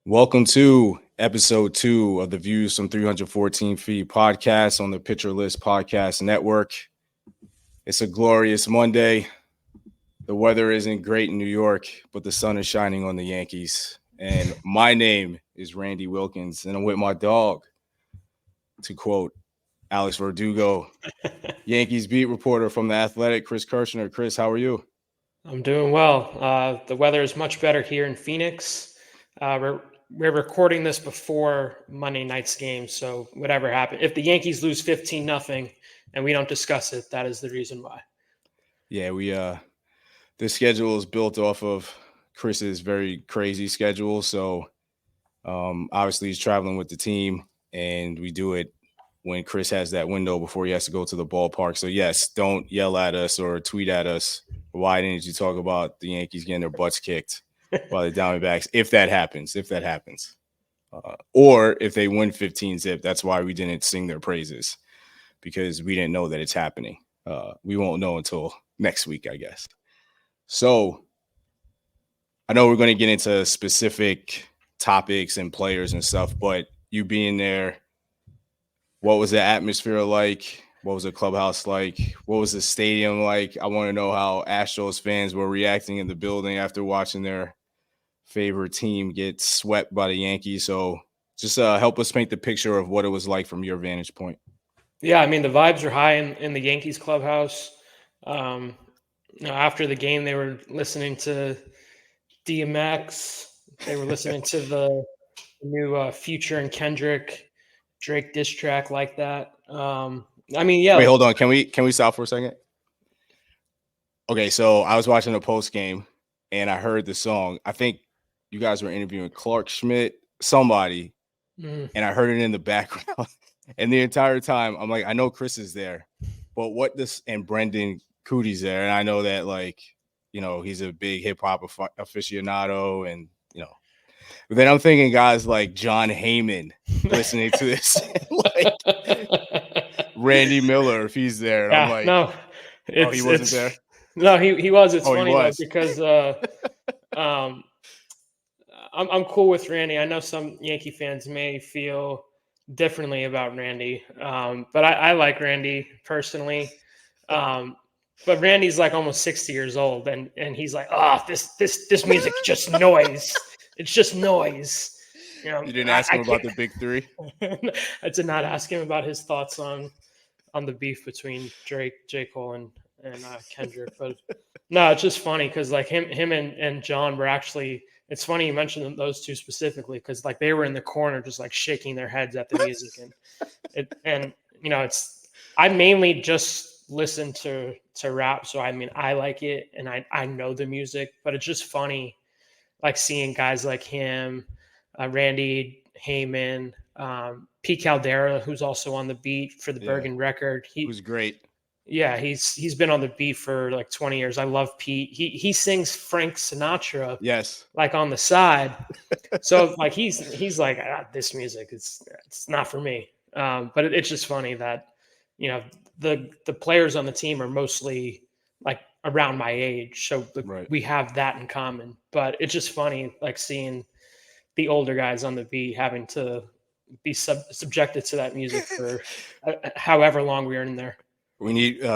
Welcome to episode 2 of the Views from 314 Feet podcast on the Pitcher List Podcast Network. It's a glorious Monday. The weather isn't great in New York, but the sun is shining on the Yankees. And my name is Randy Wilkins, and I'm with my dog, to quote Alex Verdugo, Yankees beat reporter from The Athletic, Chris Kirshner. Chris, how are you? I'm doing well. The weather is much better here in Phoenix. We're recording this before Monday night's game, so whatever happens, if the Yankees lose 15-0 and we don't discuss it, that is the reason why. Yeah, this schedule is built off of Chris's very crazy schedule. So obviously he's traveling with the team, and we do it when Chris has that window before he has to go to the ballpark. So yes, don't yell at us or tweet at us. Why didn't you talk about the Yankees getting their butts kicked by the Diamondbacks? If that happens, or if they win 15-0, that's why we didn't sing their praises, because we didn't know that it's happening. We won't know until next week, I guess. So I know we're going to get into specific topics and players and stuff, but you being there, what was the atmosphere like? What was the clubhouse like? What was the stadium like? I want to know how Astros fans were reacting in the building after watching their favorite team get swept by the Yankees. So just help us paint the picture of what it was like from your vantage point. Yeah, I mean, the vibes are high in the Yankees clubhouse. After the game, they were listening to DMX. They were listening to the new Future and Kendrick Drake diss track like that. Wait, hold on. Can we stop for a second? Okay, so I was watching a post game and I heard the song. I think you guys were interviewing Clark Schmidt, somebody, and I heard it in the background. And the entire time, I'm like, I know Chris is there, but what this, and Brendan Cootie's there, and I know that, like, you know, he's a big hip hop aficionado, and you know. But then I'm thinking guys like John Heyman listening to this, like Randy Miller, if he's there. Yeah, I'm like, no, he wasn't there. No, he was. It's funny though, because I'm cool with Randy. I know some Yankee fans may feel differently about Randy, but I like Randy personally. But Randy's like almost 60 years old, and he's like, this music's just noise. It's just noise. You know, you didn't ask him about the big three? I did not ask him about his thoughts on the beef between Drake, J. Cole, and Kendrick. But no, it's just funny because like him and John were actually. It's funny you mentioned those two specifically because like they were in the corner just like shaking their heads at the music, and you know, I mainly just listen to rap, so I mean I like it and I know the music, but it's just funny like seeing guys like him, Randy Heyman, Pete Caldera, who's also on the beat for the Bergen Record. He was great. Yeah, he's been on the beat for like 20 years. I love Pete. He sings Frank Sinatra. Yes. Like on the side. So like he's like this music it's not for me. But it's just funny that you know the players on the team are mostly like around my age, so we have that in common. But it's just funny like seeing the older guys on the beat having to be subjected to that music for however long we were in there. We need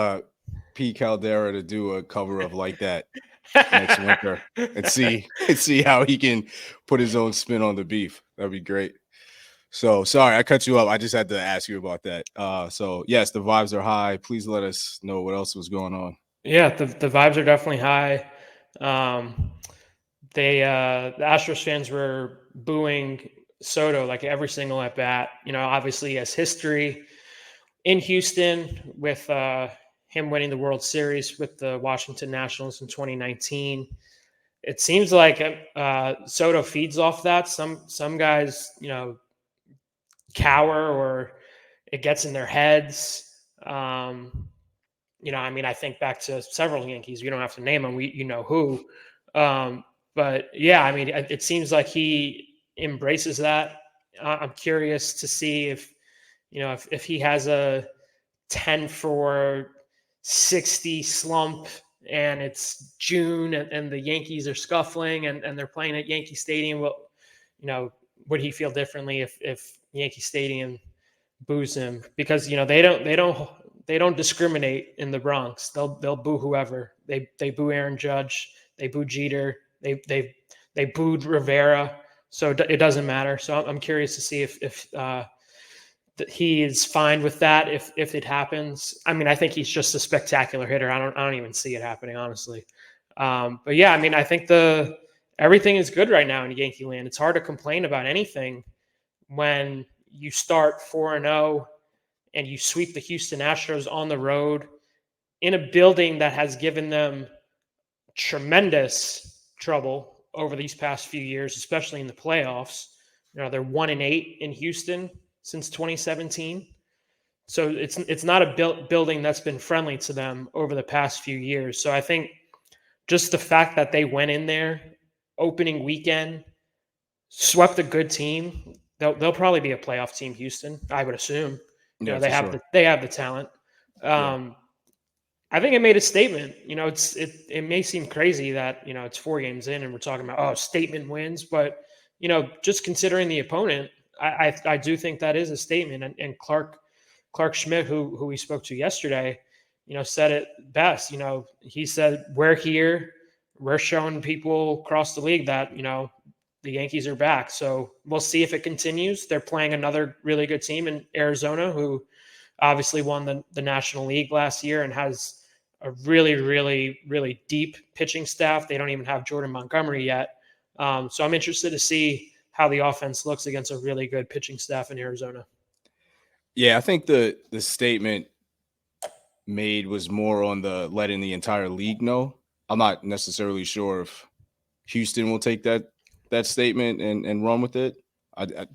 Pete Caldera to do a cover of Like That next winter and see how he can put his own spin on the beef. That'd be great. So sorry, I cut you up. I just had to ask you about that. So yes, the vibes are high. Please let us know what else was going on. Yeah, the vibes are definitely high. The Astros fans were booing Soto like every single at bat. You know, obviously he has history in Houston with him winning the World Series with the Washington Nationals in 2019. It seems like Soto feeds off that. Some guys, you know, cower or it gets in their heads. You know, I mean, I think back to several Yankees. We don't have to name them. You know who. But yeah, I mean, it seems like he embraces that. I'm curious to see if, you know, if he has a 10 for 60 slump and it's June and the Yankees are scuffling and they're playing at Yankee Stadium. Well, you know, would he feel differently if Yankee Stadium boos him? Because they don't discriminate in the Bronx. They'll boo whoever. They boo Aaron Judge. They boo Jeter. They booed Rivera. So it doesn't matter. So I'm curious to see if that he is fine with that if it happens. I mean, I think he's just a spectacular hitter. I don't even see it happening, honestly. But yeah, I mean, I think everything is good right now in Yankee land. It's hard to complain about anything when you start 4-0 and you sweep the Houston Astros on the road in a building that has given them tremendous trouble over these past few years, especially in the playoffs. They're 1-8 in Houston since 2017. So it's not a building that's been friendly to them over the past few years. So I think just the fact that they went in there opening weekend, swept a good team, they'll probably be a playoff team, Houston, I would assume. Yeah, They have the talent. I think it made a statement. It may seem crazy that it's 4 games in and we're talking about statement wins, but just considering the opponent, I do think that is a statement. And Clark Schmidt, who we spoke to yesterday, said it best. He said, "We're here. We're showing people across the league that the Yankees are back." So we'll see if it continues. They're playing another really good team in Arizona, who obviously won the National League last year and has a really, really, really deep pitching staff. They don't even have Jordan Montgomery yet. So I'm interested to see how the offense looks against a really good pitching staff in Arizona. Yeah, I think the statement made was more on the letting the entire league know. I'm not necessarily sure if Houston will take that statement and run with it,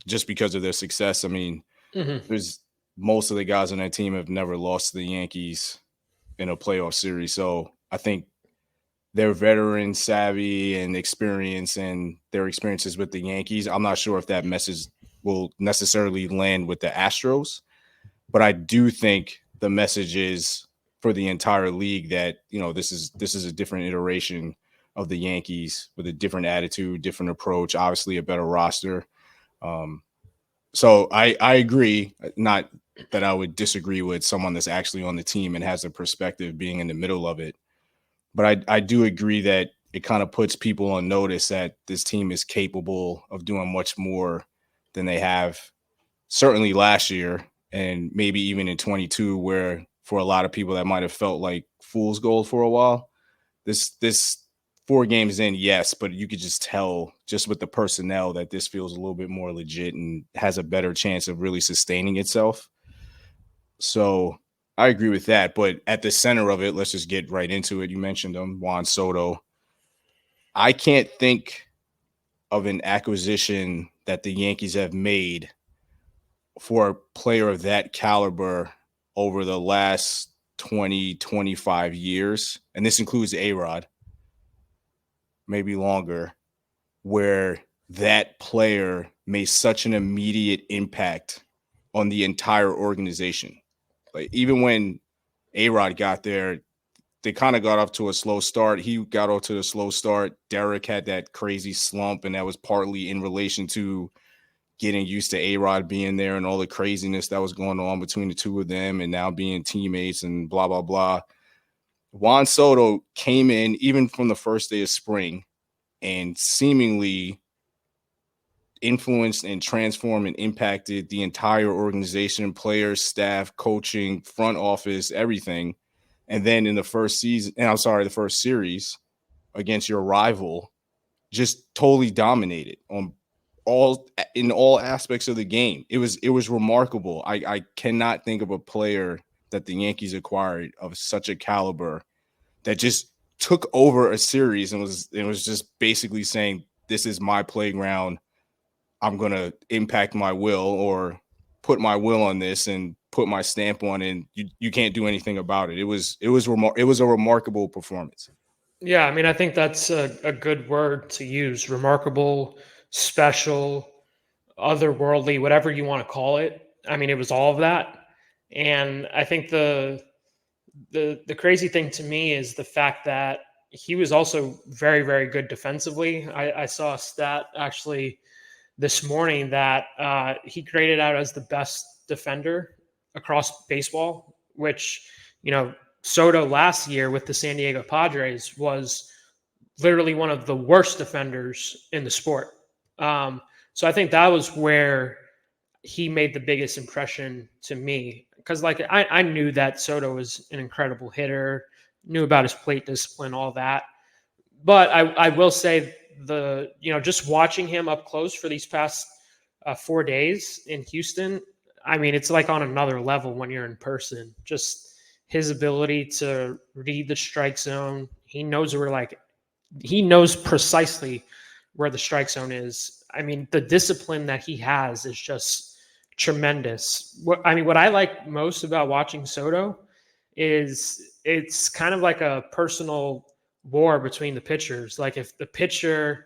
just because of their success. I mean, there's most of the guys on that team have never lost to the Yankees in a playoff series. So I think their veteran savvy and experience and their experiences with the Yankees, I'm not sure if that message will necessarily land with the Astros, but I do think the message is for the entire league that, this is a different iteration of the Yankees with a different attitude, different approach, obviously a better roster. So I agree, not that I would disagree with someone that's actually on the team and has a perspective being in the middle of it. But I do agree that it kind of puts people on notice that this team is capable of doing much more than they have certainly last year and maybe even in 22, where for a lot of people that might have felt like fool's gold for a while. This 4 games in, yes, but you could just tell just with the personnel that this feels a little bit more legit and has a better chance of really sustaining itself. So I agree with that. But at the center of it, let's just get right into it. You mentioned him, Juan Soto. I can't think of an acquisition that the Yankees have made for a player of that caliber over the last 20, 25 years. And this includes A-Rod, maybe longer, where that player made such an immediate impact on the entire organization. Like, even when A-Rod got there, they kind of got off to a slow start. He got off to a slow start. Derek had that crazy slump, and that was partly in relation to getting used to A-Rod being there and all the craziness that was going on between the two of them and now being teammates and blah, blah, blah. Juan Soto came in even from the first day of spring and seemingly influenced and transformed and impacted the entire organization, players, staff, coaching, front office, everything. And then in the first series against your rival, just totally dominated in all aspects of the game. It was remarkable. I cannot think of a player that the Yankees acquired of such a caliber that just took over a series and was just basically saying, this is my playground. I'm going to impact my will or put my will on this and put my stamp on it, and you can't do anything about it. It was a remarkable performance. Yeah, I mean, I think that's a good word to use. Remarkable, special, otherworldly, whatever you want to call it. I mean, it was all of that. And I think the crazy thing to me is the fact that he was also very, very good defensively. I saw a stat actually this morning that he graded out as the best defender across baseball, which, Soto last year with the San Diego Padres was literally one of the worst defenders in the sport. So I think that was where he made the biggest impression to me, because I knew that Soto was an incredible hitter, knew about his plate discipline, all that. But I will say just watching him up close for these past 4 days in Houston, I mean, it's like on another level when you're in person. Just his ability to read the strike zone. He knows precisely where the strike zone is. I mean, the discipline that he has is just tremendous. What I like most about watching Soto is it's kind of like a personal war between the pitchers. Like if the pitcher,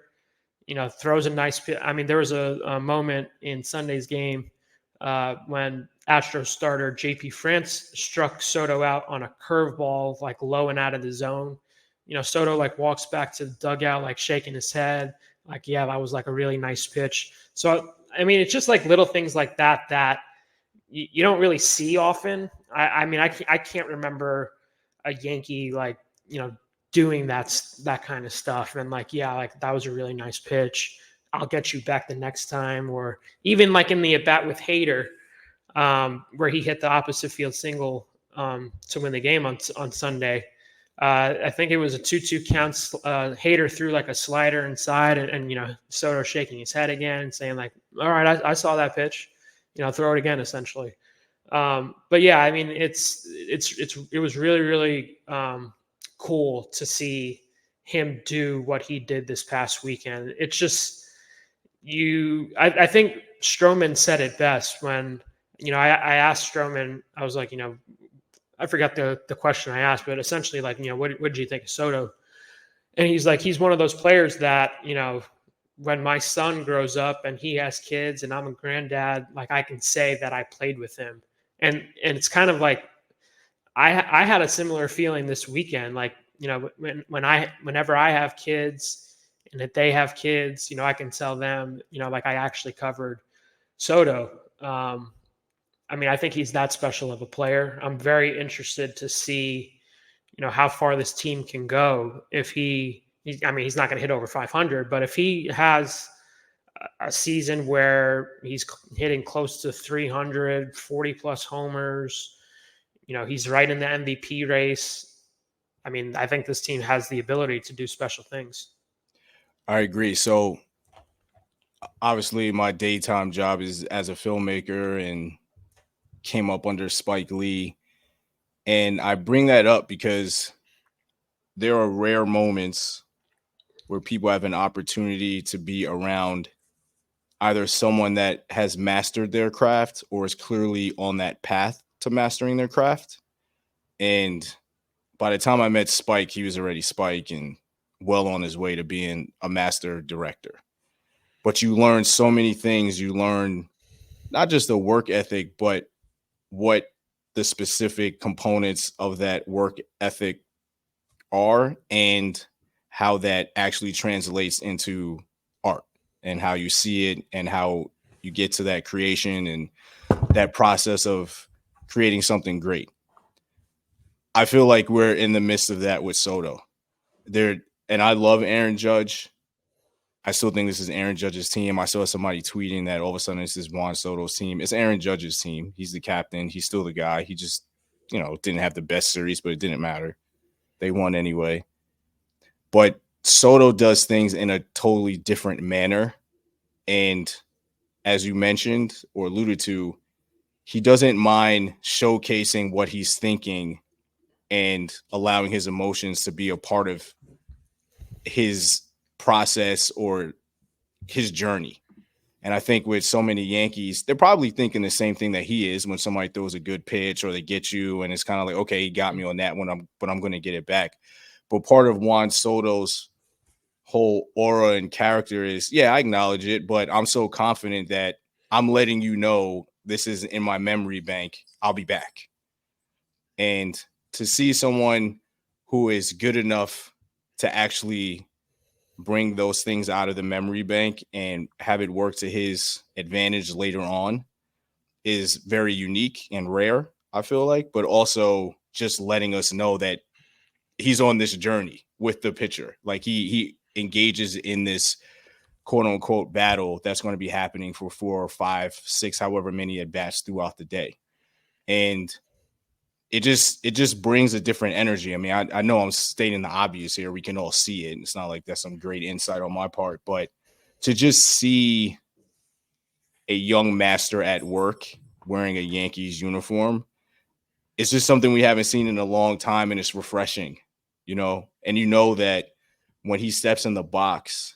throws a nice pitch. I mean, there was a moment in Sunday's game when Astros starter JP France struck Soto out on a curveball, like low and out of the zone. Soto like walks back to the dugout, like shaking his head, like, yeah, that was like a really nice pitch. So, I mean, it's just like little things like that you don't really see often. I can't remember a Yankee doing that kind of stuff, and like, yeah, like that was a really nice pitch. I'll get you back the next time. Or even like in the at bat with Hader, where he hit the opposite field single to win the game on Sunday. I think it was a 2-2 count. Hader threw like a slider inside, and Soto shaking his head again and saying like, "All right, I saw that pitch. Throw it again." Essentially. But yeah, I mean, it was really, really cool to see him do what he did this past weekend. It's just I think Stroman said it best when I asked Stroman. I was like, I forgot the question I asked, but essentially like, what did you think of Soto? And he's like, he's one of those players that, when my son grows up and he has kids and I'm a granddad, like I can say that I played with him. And it's kind of like, I had a similar feeling this weekend. Like, whenever I have kids and that they have kids, I can tell them, like I actually covered Soto. I think he's that special of a player. I'm very interested to see, how far this team can go. If he's not going to hit over 500, but if he has a season where he's hitting close to 300, 40 plus homers, he's right in the MVP race. I think this team has the ability to do special things. I agree. So obviously my daytime job is as a filmmaker and came up under Spike Lee. And I bring that up because there are rare moments where people have an opportunity to be around either someone that has mastered their craft or is clearly on that path to mastering their craft. And by the time I met Spike, he was already Spike and well on his way to being a master director. But you learn so many things. You learn not just the work ethic, but what the specific components of that work ethic are and how that actually translates into art and how you see it and how you get to that creation and that process of creating something great. I feel like we're in the midst of that with Soto. And I love Aaron Judge. I still think this is Aaron Judge's team. I saw somebody tweeting that all of a sudden this is Juan Soto's team. It's Aaron Judge's team. He's the captain. He's still the guy. He just, didn't have the best series, but it didn't matter. They won anyway. But Soto does things in a totally different manner. And as you mentioned or alluded to, he doesn't mind showcasing what he's thinking and allowing his emotions to be a part of his process or his journey. And I think with so many Yankees, they're probably thinking the same thing that he is when somebody throws a good pitch or they get you and it's kind of like, okay, he got me on that one, but I'm going to get it back. But part of Juan Soto's whole aura and character is, yeah, I acknowledge it, but I'm so confident that I'm letting you know this is in my memory bank. I'll be back. And to see someone who is good enough to actually bring those things out of the memory bank and have it work to his advantage later on is very unique and rare, I feel like, but also just letting us know that he's on this journey with the pitcher. Like he engages in this quote unquote battle that's going to be happening for 4 or 5, 6, however many at bats throughout the day. And it just brings a different energy. I mean, I know I'm stating the obvious here. We can all see it. It's not like that's some great insight on my part, but to just see a young master at work wearing a Yankees uniform, it's just something we haven't seen in a long time, and it's refreshing, you know? And you know that when he steps in the box,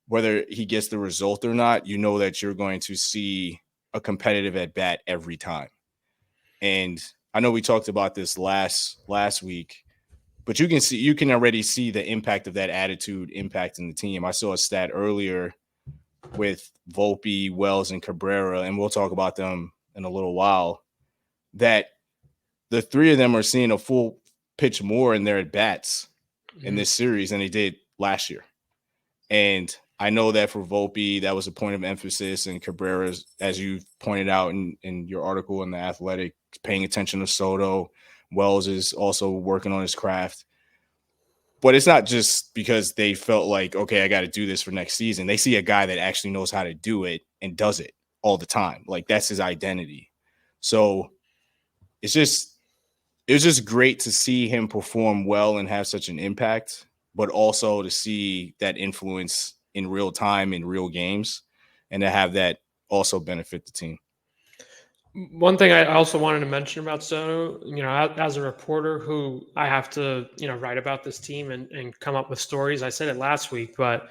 whether he gets the result or not, you know that you're going to see a competitive at bat every time. And I know we talked about this last week, but you can already see the impact of that attitude impacting the team. I saw a stat earlier with Volpe, Wells, and Cabrera, and we'll talk about them in a little while, that the three of them are seeing a full pitch more in their at bats in this series than they did last year. And I know that for Volpe, that was a point of emphasis, and Cabrera's, as you pointed out in your article in The Athletic, paying attention to Soto. Wells is also working on his craft. But it's not just because they felt like, okay, I got to do this for next season. They see a guy that actually knows how to do it and does it all the time. Like, that's his identity. So it was just great to see him perform well and have such an impact, but also to see that influence in real time in real games and to have that also benefit the team. One thing I also wanted to mention about Soto, as a reporter who I have to, write about this team and come up with stories. I said it last week, but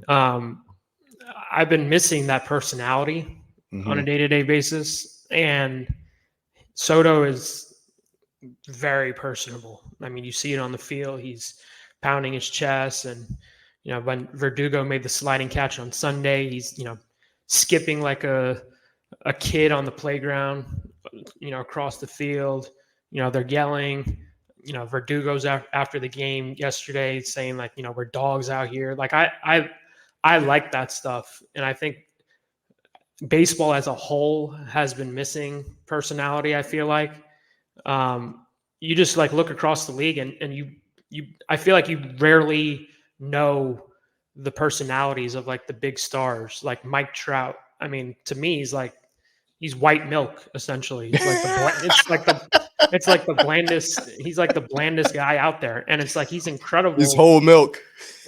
I've been missing that personality on a day-to-day basis. And Soto is very personable. I mean, you see it on the field. He's pounding his chest. And, when Verdugo made the sliding catch on Sunday, he's, skipping like a kid on the playground, across the field. They're yelling. Verdugo's after the game yesterday saying like, we're dogs out here. Like I like that stuff. And I think baseball as a whole has been missing personality. I feel like you just like look across the league and you I feel like you rarely know the personalities of like the big stars, like Mike Trout. I mean, to me, he's white milk essentially. It's like the blandest. He's like the blandest guy out there, and it's like he's incredible. His whole milk.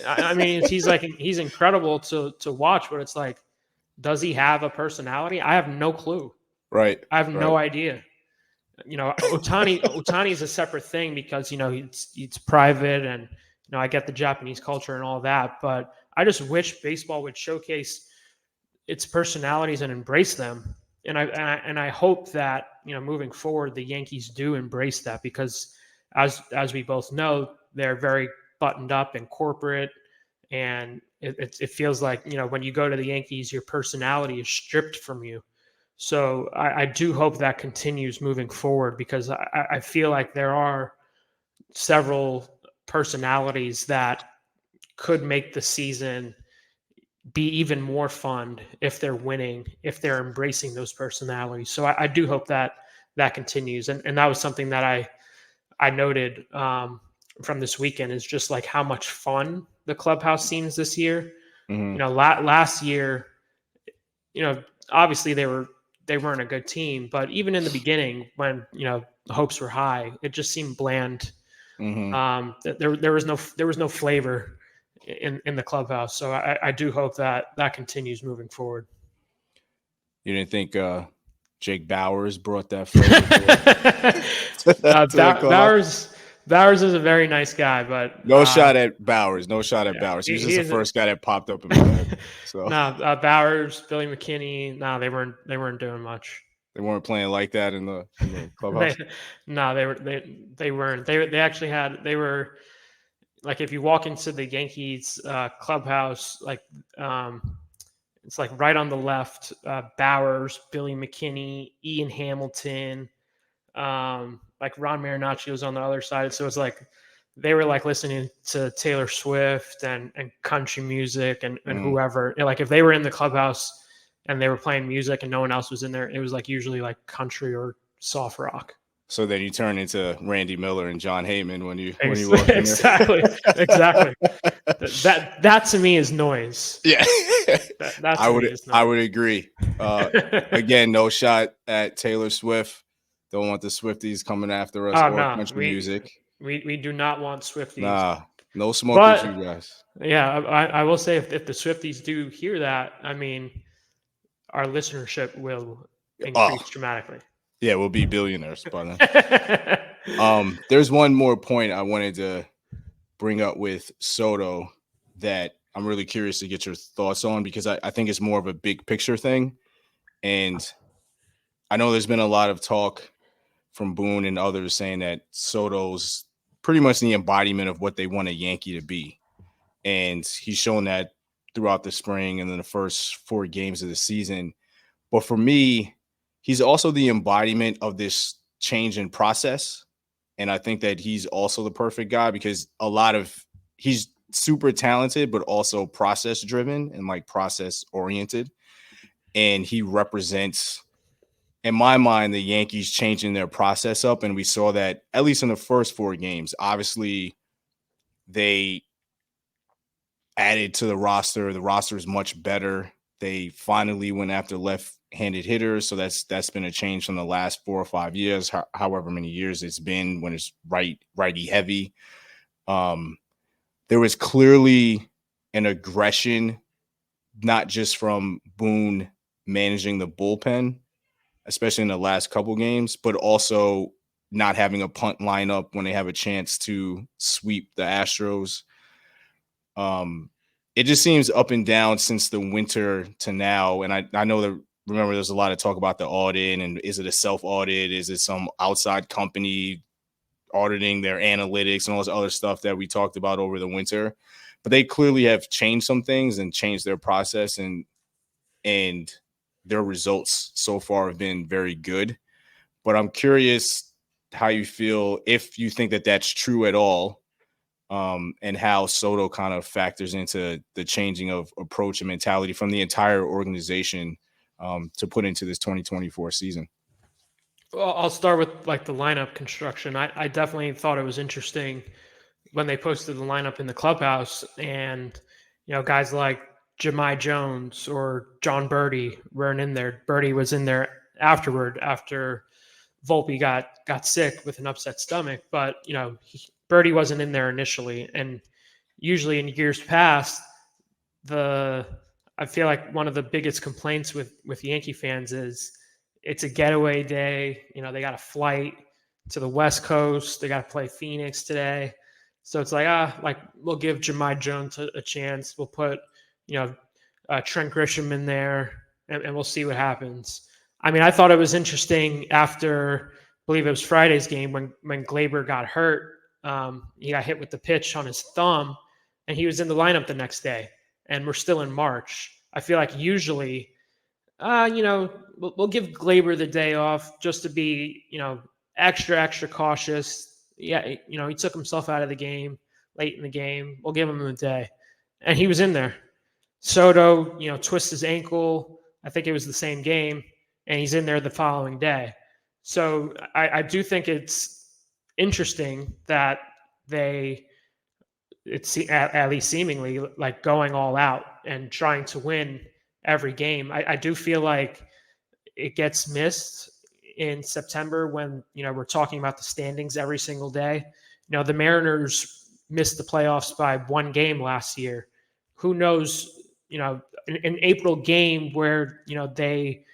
I mean, he's incredible to watch, but it's like, does he have a personality? I have no clue. Right. I have no idea. Ohtani is a separate thing because it's private, and I get the Japanese culture and all that, but I just wish baseball would showcase its personalities and embrace them. And I hope that moving forward the Yankees do embrace that, because as we both know, they're very buttoned up and corporate, and it feels like when you go to the Yankees, your personality is stripped from you. So I do hope that continues moving forward, because I feel like there are several personalities that could make the season be even more fun if they're winning, if they're embracing those personalities. So I do hope that continues. And that was something that I noted from this weekend, is just like how much fun the clubhouse seems this year. Last year, obviously they weren't a good team, but even in the beginning when, the hopes were high, it just seemed bland. There was no flavor in the clubhouse. So I do hope that continues moving forward. You didn't think Jake Bauers brought that flavor? Bauers is a very nice guy, but no shot at Bauers. No shot at Bauers. He was just the first guy that popped up in my head. So Bauers, Billy McKinney, they weren't doing much. They weren't playing like that in the clubhouse. They weren't. They actually had. They were like, if you walk into the Yankees clubhouse, like it's like right on the left, Bauers, Billy McKinney, Ian Hamilton, like Ron Marinaccio was on the other side. So it's like they were like listening to Taylor Swift and country music and whoever. Like if they were in the clubhouse and they were playing music and no one else was in there, it was like usually like country or soft rock. So then you turn into Randy Miller and John Heyman when you walk in exactly. That to me is noise. Yeah, that to me is noise. I would agree. Again, no shot at Taylor Swift. Don't want the Swifties coming after us country music. We do not want Swifties. Nah, no smoke with you guys. Yeah, I will say if the Swifties do hear that, I mean, our listenership will increase dramatically. Yeah, we'll be billionaires by then. There's one more point I wanted to bring up with Soto that I'm really curious to get your thoughts on, because I think it's more of a big picture thing. And I know there's been a lot of talk from Boone and others saying that Soto's pretty much the embodiment of what they want a Yankee to be. And he's shown that throughout the spring and then the first 4 games of the season. But for me, he's also the embodiment of this change in process. And I think that he's also the perfect guy, because he's super talented, but also process driven and like process oriented. And he represents, in my mind, the Yankees changing their process up. And we saw that at least in the first 4 games. Obviously, they added to the roster. The roster is much better. They finally went after left-handed hitters. So that's been a change from the last 4 or 5 years, however many years it's been when it's righty heavy. There was clearly an aggression, not just from Boone managing the bullpen, especially in the last couple games, but also not having a punt lineup when they have a chance to sweep the Astros. It just seems up and down since the winter to now. And I know that, remember, there's a lot of talk about the audit, and is it a self-audit? Is it some outside company auditing their analytics and all this other stuff that we talked about over the winter? But they clearly have changed some things and changed their process, and their results so far have been very good. But I'm curious how you feel, if you think that that's true at all, and how Soto kind of factors into the changing of approach and mentality from the entire organization to put into this 2024 season. Well, I'll start with like the lineup construction. I definitely thought it was interesting when they posted the lineup in the clubhouse, and guys like Jahmai Jones or John Birdie weren't in there. Birdie was in there after Volpe got sick with an upset stomach, but Birdie wasn't in there initially. And usually in years past, I feel like one of the biggest complaints with Yankee fans is it's a getaway day. They got a flight to the West Coast. They got to play Phoenix today. So it's like we'll give Jahmai Jones a chance. We'll put, Trent Grisham in there and we'll see what happens. I mean, I thought it was interesting after, I believe it was Friday's game when Glaber got hurt. He got hit with the pitch on his thumb, and he was in the lineup the next day, and we're still in March. I feel like usually, we'll give Glaber the day off just to be, extra cautious. Yeah, he took himself out of the game late in the game. We'll give him a day. And he was in there. Soto, twists his ankle. I think it was the same game, and he's in there the following day. So I do think it's interesting that it's at least seemingly like going all out and trying to win every game. I do feel like it gets missed in September when, we're talking about the standings every single day. The Mariners missed the playoffs by 1 game last year. Who knows, an April game where, they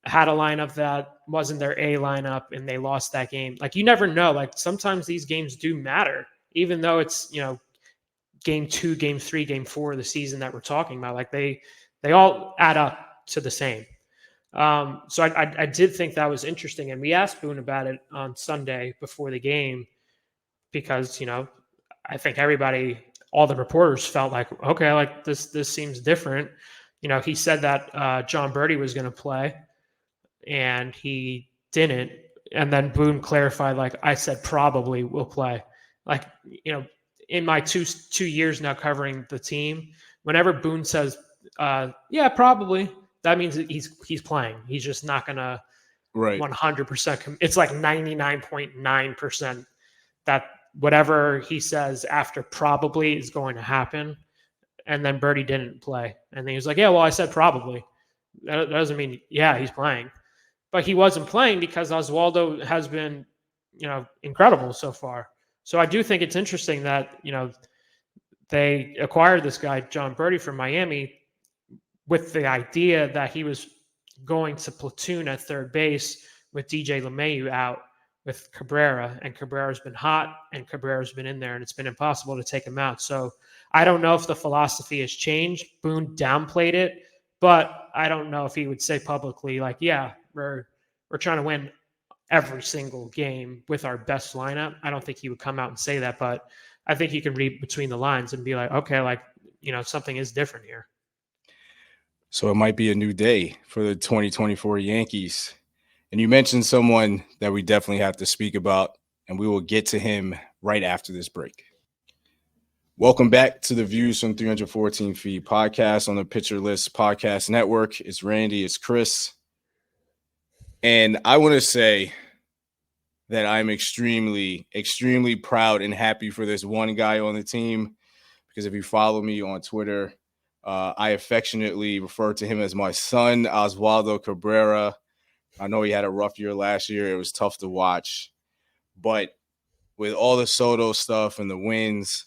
had a lineup that wasn't their A lineup and they lost that game. Like, you never know. Like, sometimes these games do matter, even though it's, game 2, game 3, game 4 of the season that we're talking about. Like, they all add up to the same. So I did think that was interesting. And we asked Boone about it on Sunday before the game, because, I think all the reporters felt like, okay, like this seems different. He said that John Birdie was going to play, and he didn't. And then Boone clarified, like, I said probably will play. Like, in my two years now covering the team, whenever Boone says, yeah, probably, that means that he's playing. He's just not going to Right. 100%. It's like 99.9% that whatever he says after probably is going to happen. And then Birdie didn't play. And then he was like, yeah, well, I said probably. That doesn't mean, yeah, he's playing. But he wasn't playing because Oswaldo has been, incredible so far. So I do think it's interesting that, they acquired this guy, John Birdie, from Miami with the idea that he was going to platoon at third base with DJ LeMahieu out with Cabrera, and Cabrera's been hot, and Cabrera's been in there, and it's been impossible to take him out. So I don't know if the philosophy has changed. Boone downplayed it, but I don't know if he would say publicly, like, yeah, we're trying to win every single game with our best lineup. I don't think he would come out and say that, but I think he can read between the lines and be like, okay, like, something is different here. So it might be a new day for the 2024 Yankees. And you mentioned someone that we definitely have to speak about, and we will get to him right after this break. Welcome back to the Views from 314 Feet podcast on the Pitcher List Podcast Network. It's Randy, it's Chris. And I want to say that I'm extremely, extremely proud and happy for this one guy on the team, because if you follow me on Twitter, I affectionately refer to him as my son, Oswaldo Cabrera. I know he had a rough year last year. It was tough to watch. But with all the Soto stuff and the wins,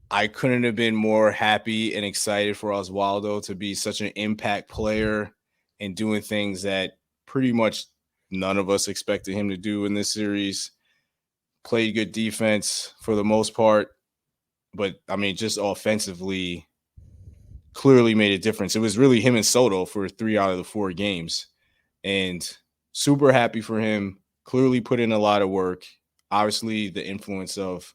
I couldn't have been more happy and excited for Oswaldo to be such an impact player and doing things that pretty much none of us expected him to do in this series. Played good defense for the most part, but, I mean, just offensively clearly made a difference. It was really him and Soto for 3 out of the 4 games, and super happy for him. Clearly put in a lot of work. Obviously, the influence of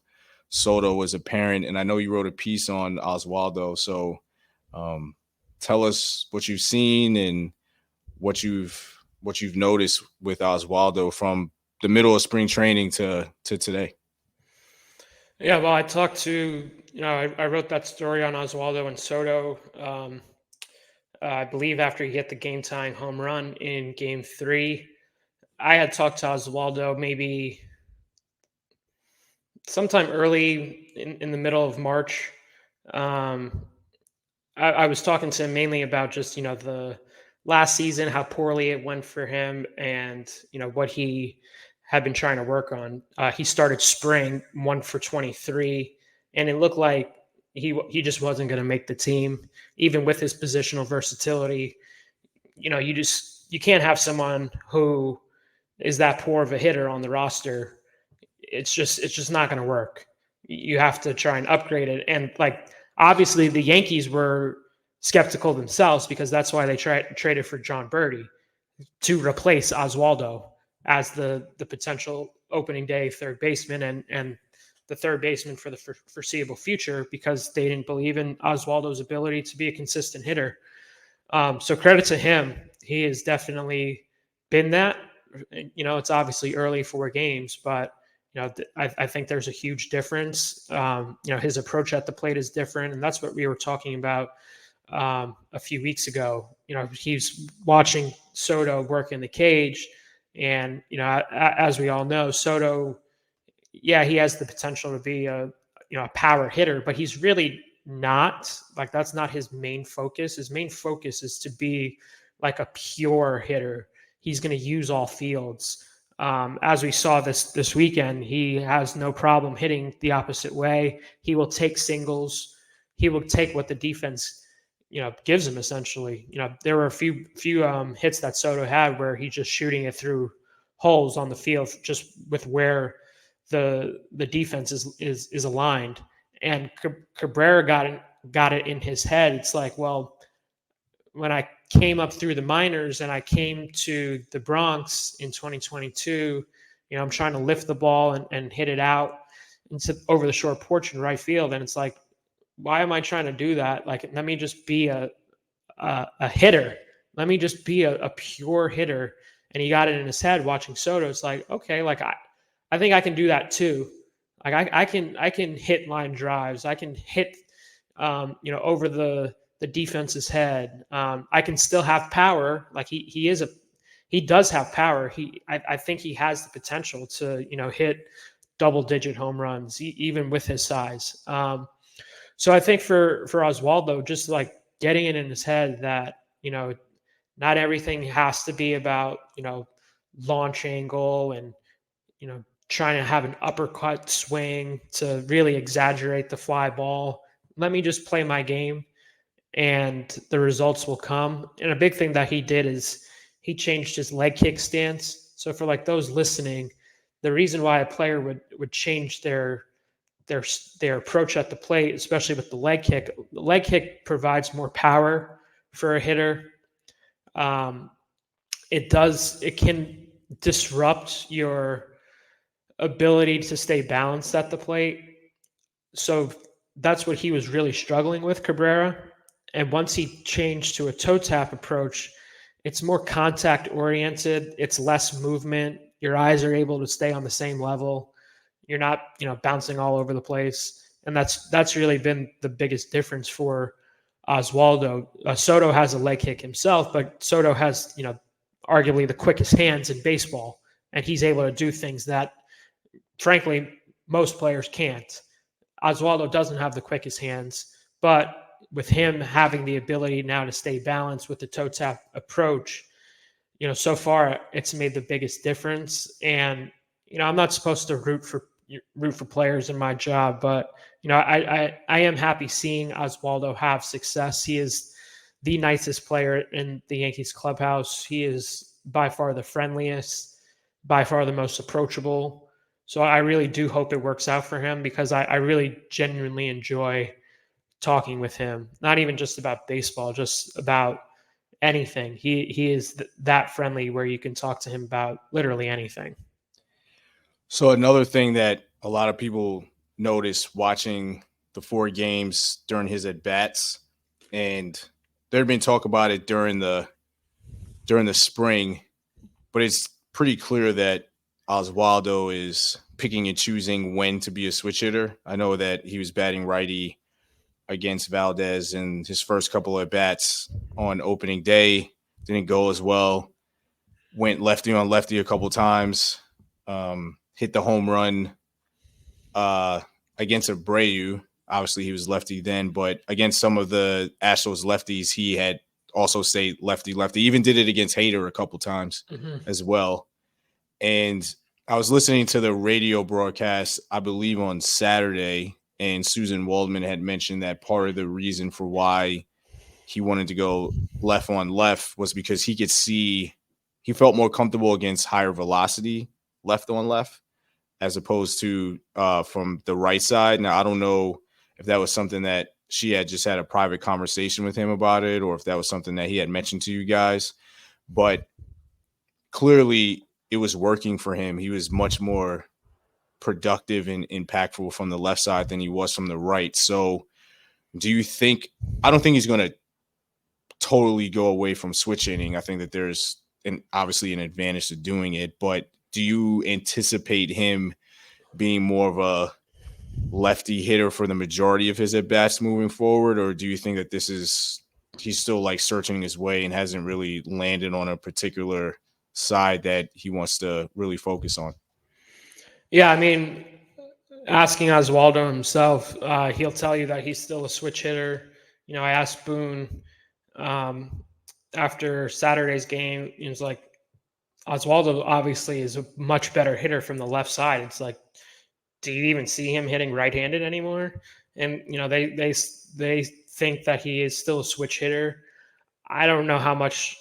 Soto was apparent, and I know you wrote a piece on Oswaldo, so tell us what you've seen and what you've noticed with Oswaldo from the middle of spring training to today. Yeah, well, I talked to, I wrote that story on Oswaldo and Soto, I believe after he hit the game-tying home run in Game 3. I had talked to Oswaldo maybe sometime early in the middle of March. I was talking to him mainly about just, the last season, how poorly it went for him, and, what he had been trying to work on. He started spring 1 for 23, and it looked like he just wasn't going to make the team, even with his positional versatility. You can't have someone who is that poor of a hitter on the roster. It's just not going to work. You have to try and upgrade it. And, like, obviously the Yankees were skeptical themselves, because that's why they traded for John Birdie to replace Oswaldo as the potential opening day third baseman and the third baseman for the foreseeable future, because they didn't believe in Oswaldo's ability to be a consistent hitter. So credit to him. He has definitely been that. It's obviously early 4 games, but I think there's a huge difference. His approach at the plate is different, and that's what we were talking about a few weeks ago. He's watching Soto work in the cage, and as we all know, Soto, yeah, he has the potential to be a power hitter, but he's really not. Like, that's not his main focus. His main focus is to be like a pure hitter. He's going to use all fields. As we saw this weekend, he has no problem hitting the opposite way. He will take singles. He will take what the defense gives him, essentially. There were a few hits that Soto had where he's just shooting it through holes on the field, just with where the defense is aligned. And Cabrera got it in his head. It's like, well, when I came up through the minors and I came to the Bronx in 2022, I'm trying to lift the ball and hit it out over the short porch in right field. And it's like, why am I trying to do that? Like, let me just be a hitter. Let me just be a pure hitter. And he got it in his head watching Soto. It's like, okay, like I think I can do that too. Like I can hit line drives. I can hit over the defense's head. I can still have power. Like he does have power. I think he has the potential to hit double digit home runs even with his size. So I think for Oswaldo, just like getting it in his head that not everything has to be about launch angle and trying to have an uppercut swing to really exaggerate the fly ball. Let me just play my game and the results will come. And a big thing that he did is he changed his leg kick stance. So for like those listening, the reason why a player would change their approach at the plate, especially with the leg kick provides more power for a hitter. It can disrupt your ability to stay balanced at the plate. So that's what he was really struggling with, Cabrera. And once he changed to a toe tap approach, it's more contact oriented. It's less movement. Your eyes are able to stay on the same level. You're not, bouncing all over the place. And that's really been the biggest difference for Oswaldo. Soto has a leg kick himself, but Soto has, arguably the quickest hands in baseball. And he's able to do things that, frankly, most players can't. Oswaldo doesn't have the quickest hands, but with him having the ability now to stay balanced with the toe tap approach, so far it's made the biggest difference. And I'm not supposed to root for players in my job, but I am happy seeing Oswaldo have success. He is the nicest player in the Yankees clubhouse. He is by far the friendliest, by far the most approachable. So I really do hope it works out for him because I really genuinely enjoy talking with him, not even just about baseball, just about anything. He is that friendly where you can talk to him about literally anything. So another thing that a lot of people noticed watching the 4 games during his at-bats, and there had been talk about it during the spring, but it's pretty clear that Oswaldo is picking and choosing when to be a switch hitter. I know that he was batting righty against Valdez in his first couple of at-bats on opening day. Didn't go as well. Went lefty on lefty a couple times. Hit the home run against Abreu. Obviously, he was lefty then, but against some of the Astros lefties, he had also stayed lefty. Even did it against Hader a couple times as well. And I was listening to the radio broadcast, I believe on Saturday, and Susan Waldman had mentioned that part of the reason for why he wanted to go left on left was because he could see, he felt more comfortable against higher velocity left on left as opposed to from the right side. Now, I don't know if that was something that she had just had a private conversation with him about it or if that was something that he had mentioned to you guys, but clearly it was working for him. He was much more productive and impactful from the left side than he was from the right. So do you think, I don't think he's going to totally go away from switch hitting. I think that there's obviously an advantage to doing it, but do you anticipate him being more of a lefty hitter for the majority of his at-bats moving forward? Or do you think that he's still like searching his way and hasn't really landed on a particular side that he wants to really focus on? Yeah, I mean, asking Oswaldo himself, he'll tell you that he's still a switch hitter. I asked Boone after Saturday's game, he was like, Oswaldo obviously is a much better hitter from the left side. It's like, do you even see him hitting right-handed anymore? And they think that he is still a switch hitter. I don't know how much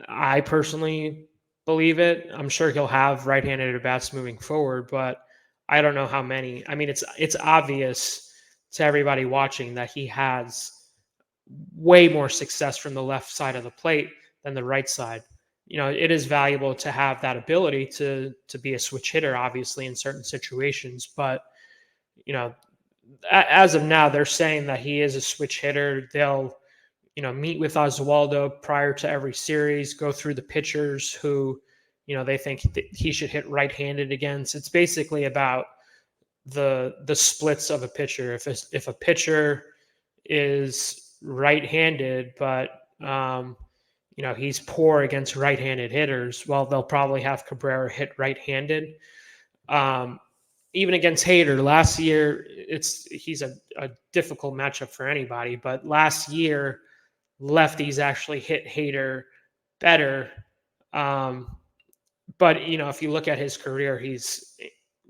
I personally believe it. I'm sure he'll have right-handed at bats moving forward, but I don't know how many. I mean, it's obvious to everybody watching that he has way more success from the left side of the plate than the right side. It is valuable to have that ability to be a switch hitter, obviously, in certain situations. But, as of now, they're saying that he is a switch hitter. They'll, meet with Oswaldo prior to every series, go through the pitchers who, they think that he should hit right-handed against. It's basically about the splits of a pitcher. If a pitcher is right-handed, but he's poor against right-handed hitters, well, they'll probably have Cabrera hit right-handed. Even against Hader last year, he's a difficult matchup for anybody. But last year, lefties actually hit Hader better. But if you look at his career, he's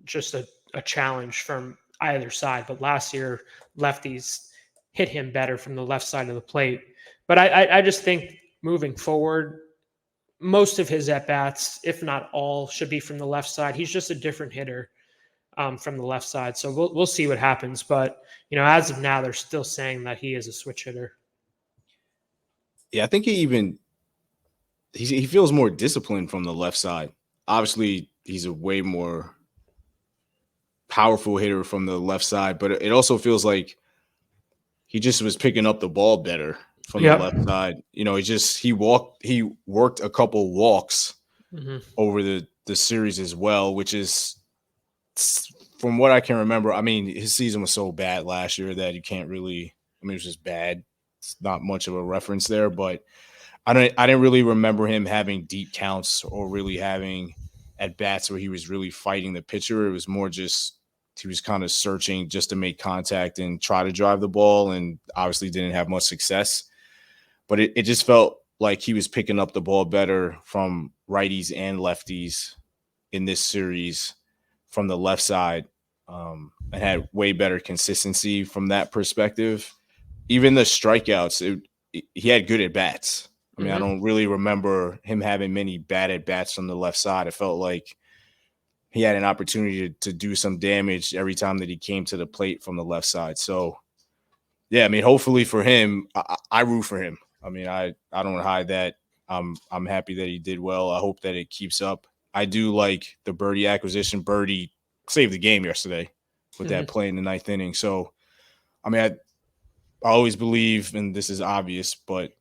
just a challenge from either side. But last year, lefties hit him better from the left side of the plate. But I just think moving forward, most of his at-bats, if not all, should be from the left side. He's just a different hitter from the left side. So we'll see what happens. But, as of now, they're still saying that he is a switch hitter. Yeah, I think he feels more disciplined from the left side. Obviously, he's a way more powerful hitter from the left side, but it also feels like he just was picking up the ball better from the left side. He worked a couple walks over the series as well, which is, from what I can remember, I mean, his season was so bad last year that you can't really, it was just bad. It's not much of a reference there, but I didn't really remember him having deep counts or really having at bats where he was really fighting the pitcher. It was more just he was kind of searching just to make contact and try to drive the ball, and obviously didn't have much success. But it just felt like he was picking up the ball better from righties and lefties in this series from the left side, and had way better consistency from that perspective. Even the strikeouts, he had good at bats. I mean, I don't really remember him having many bad at bats from the left side. It felt like he had an opportunity to do some damage every time that he came to the plate from the left side. So, yeah, I mean, hopefully for him, I root for him. I mean, I don't hide that. I'm happy that he did well. I hope that it keeps up. I do like the Birdie acquisition. Birdie saved the game yesterday with that play in the ninth inning. So, I mean, I always believe, and this is obvious, but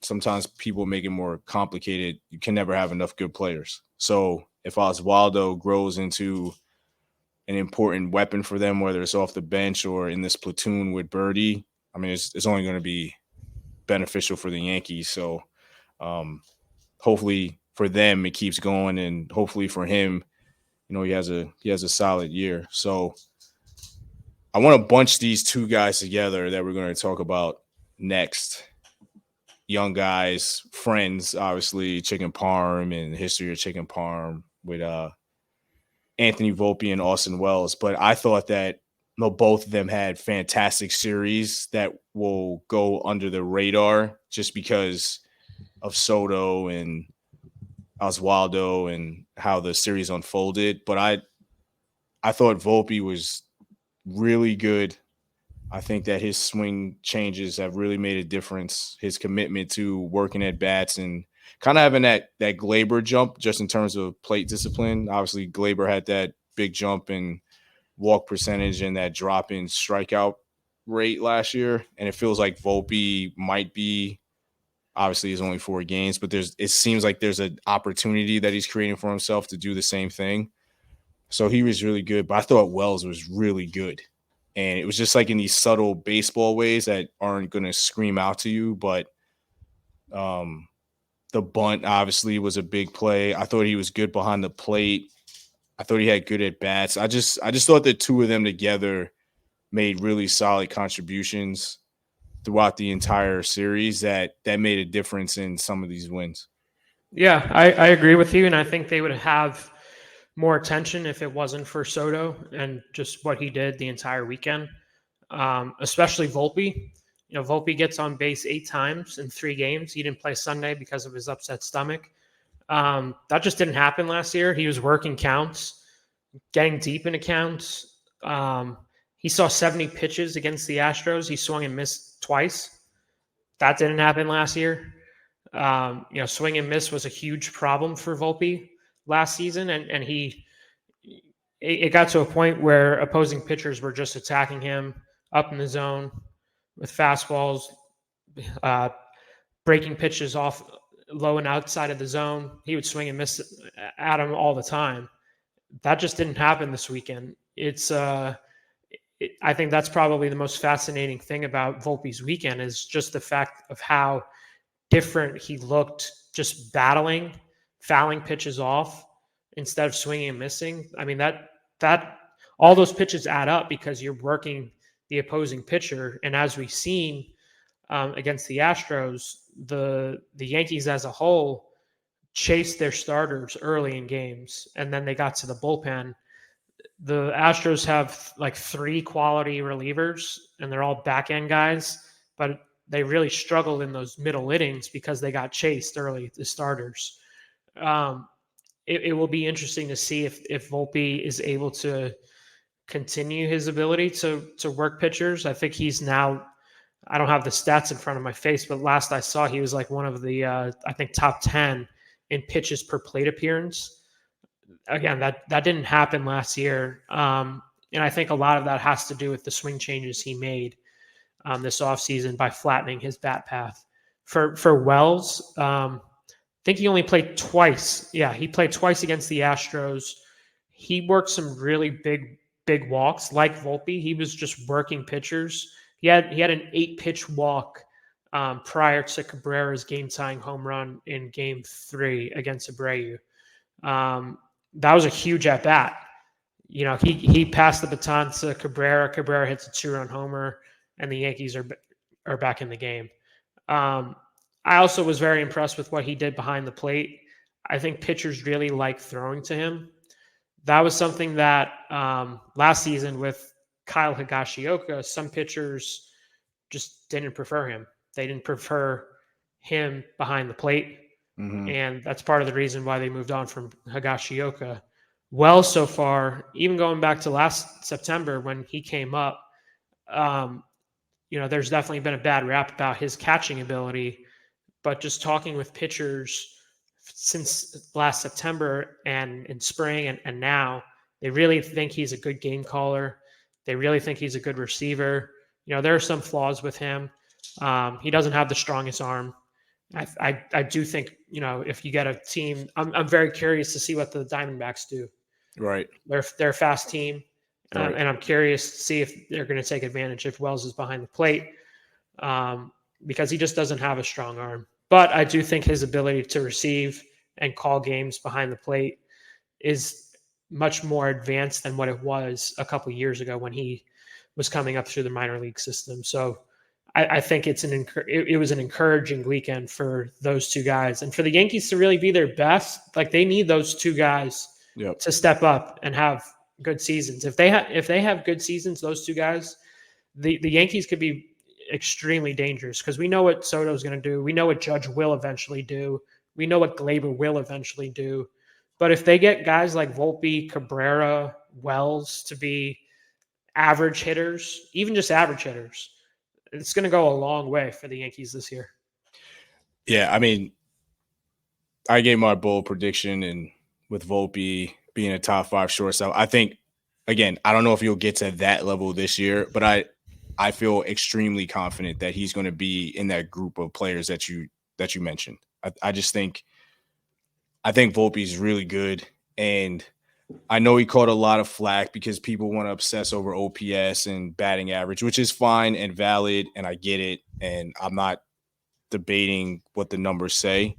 sometimes people make it more complicated. You can never have enough good players. So if Oswaldo grows into an important weapon for them, whether it's off the bench or in this platoon with Birdie, I mean, it's only going to be beneficial for the Yankees. So hopefully for them, it keeps going. And hopefully for him, he has a solid year. So I want to bunch these two guys together that we're going to talk about next. Young guys, friends, obviously, Chicken Parm and the history of Chicken Parm with Anthony Volpe and Austin Wells. But I thought that both of them had fantastic series that will go under the radar just because of Soto and Oswaldo and how the series unfolded. But I thought Volpe was really good. I think that his swing changes have really made a difference. His commitment to working at bats and kind of having that Glaber jump just in terms of plate discipline. Obviously, Glaber had that big jump in walk percentage and that drop in strikeout rate last year. And it feels like Volpe might be, obviously, it's only 4 games, but it seems like there's an opportunity that he's creating for himself to do the same thing. So he was really good, but I thought Wells was really good. And it was just like in these subtle baseball ways that aren't going to scream out to you. But the bunt obviously was a big play. I thought he was good behind the plate. I thought he had good at bats. I just thought the two of them together made really solid contributions throughout the entire series that made a difference in some of these wins. Yeah, I agree with you. And I think they would have more attention if it wasn't for Soto and just what he did the entire weekend, especially Volpe. Volpe gets on base 8 times in 3 games. He didn't play Sunday because of his upset stomach. That just didn't happen last year. He was working counts, getting deep into counts. He saw 70 pitches against the Astros. He swung and missed twice. That didn't happen last year. Swing and miss was a huge problem for Volpe last season, and it got to a point where opposing pitchers were just attacking him up in the zone with fastballs, breaking pitches off low and outside of the zone. He would swing and miss at him all the time. That just didn't happen this weekend. it's I think that's probably the most fascinating thing about Volpe's weekend is just the fact of how different he looked just battling, fouling pitches off instead of swinging and missing. I mean, that all those pitches add up because you're working the opposing pitcher. And as we've seen against the Astros, the Yankees as a whole chased their starters early in games, and then they got to the bullpen. The Astros have like 3 quality relievers, and they're all back end guys, but they really struggled in those middle innings because they got chased early, the starters. It will be interesting to see if Volpe is able to continue his ability to work pitchers. I think he's now, I don't have the stats in front of my face, but last I saw, he was like one of the, I think, top 10 in pitches per plate appearance. Again, that didn't happen last year. And I think a lot of that has to do with the swing changes he made this offseason by flattening his bat path. For Wells, I think he only played twice. Yeah, he played twice against the Astros. He worked some really big walks like Volpe. He was just working pitchers. He had an 8-pitch walk prior to Cabrera's game-tying home run in Game 3 against Abreu. That was a huge at-bat. You know, he passed the baton to Cabrera. Cabrera hits a 2-run homer, and the Yankees are back in the game. I also was very impressed with what he did behind the plate. I think pitchers really like throwing to him. That was something that last season with Kyle Higashioka, some pitchers just didn't prefer him. They didn't prefer him behind the plate. Mm-hmm. And that's part of the reason why they moved on from Higashioka. Well, so far, even going back to last September when he came up, you know, there's definitely been a bad rap about his catching ability. But just talking with pitchers since last September and in spring and now, they really think he's a good game caller. They really think he's a good receiver. You know, there are some flaws with him. He doesn't have the strongest arm. I do think, you know, if you get a team, I'm very curious to see what the Diamondbacks do. Right. They're a fast team, Right. and I'm curious to see if they're going to take advantage if Wells is behind the plate, because he just doesn't have a strong arm. But I do think his ability to receive and call games behind the plate is much more advanced than what it was a couple of years ago when he was coming up through the minor league system. So I think it was an encouraging weekend for those two guys, and for the Yankees to really be their best. Like, they need those two guys to step up and have good seasons. If they have good seasons, those two guys, the Yankees could be extremely dangerous because we know what Soto's going to do. We know what Judge will eventually do. We know what Glaber will eventually do. But if they get guys like Volpe, Cabrera, Wells to be average hitters, even just average hitters, it's going to go a long way for the Yankees this year. Yeah, I mean, I gave my bold prediction, and with Volpe being a top 5 shortstop, I think, again, I don't know if he'll get to that level this year, but I feel extremely confident that he's going to be in that group of players that you mentioned. I think Volpe's really good, and I know he caught a lot of flack because people want to obsess over OPS and batting average, which is fine and valid, and I get it, and I'm not debating what the numbers say.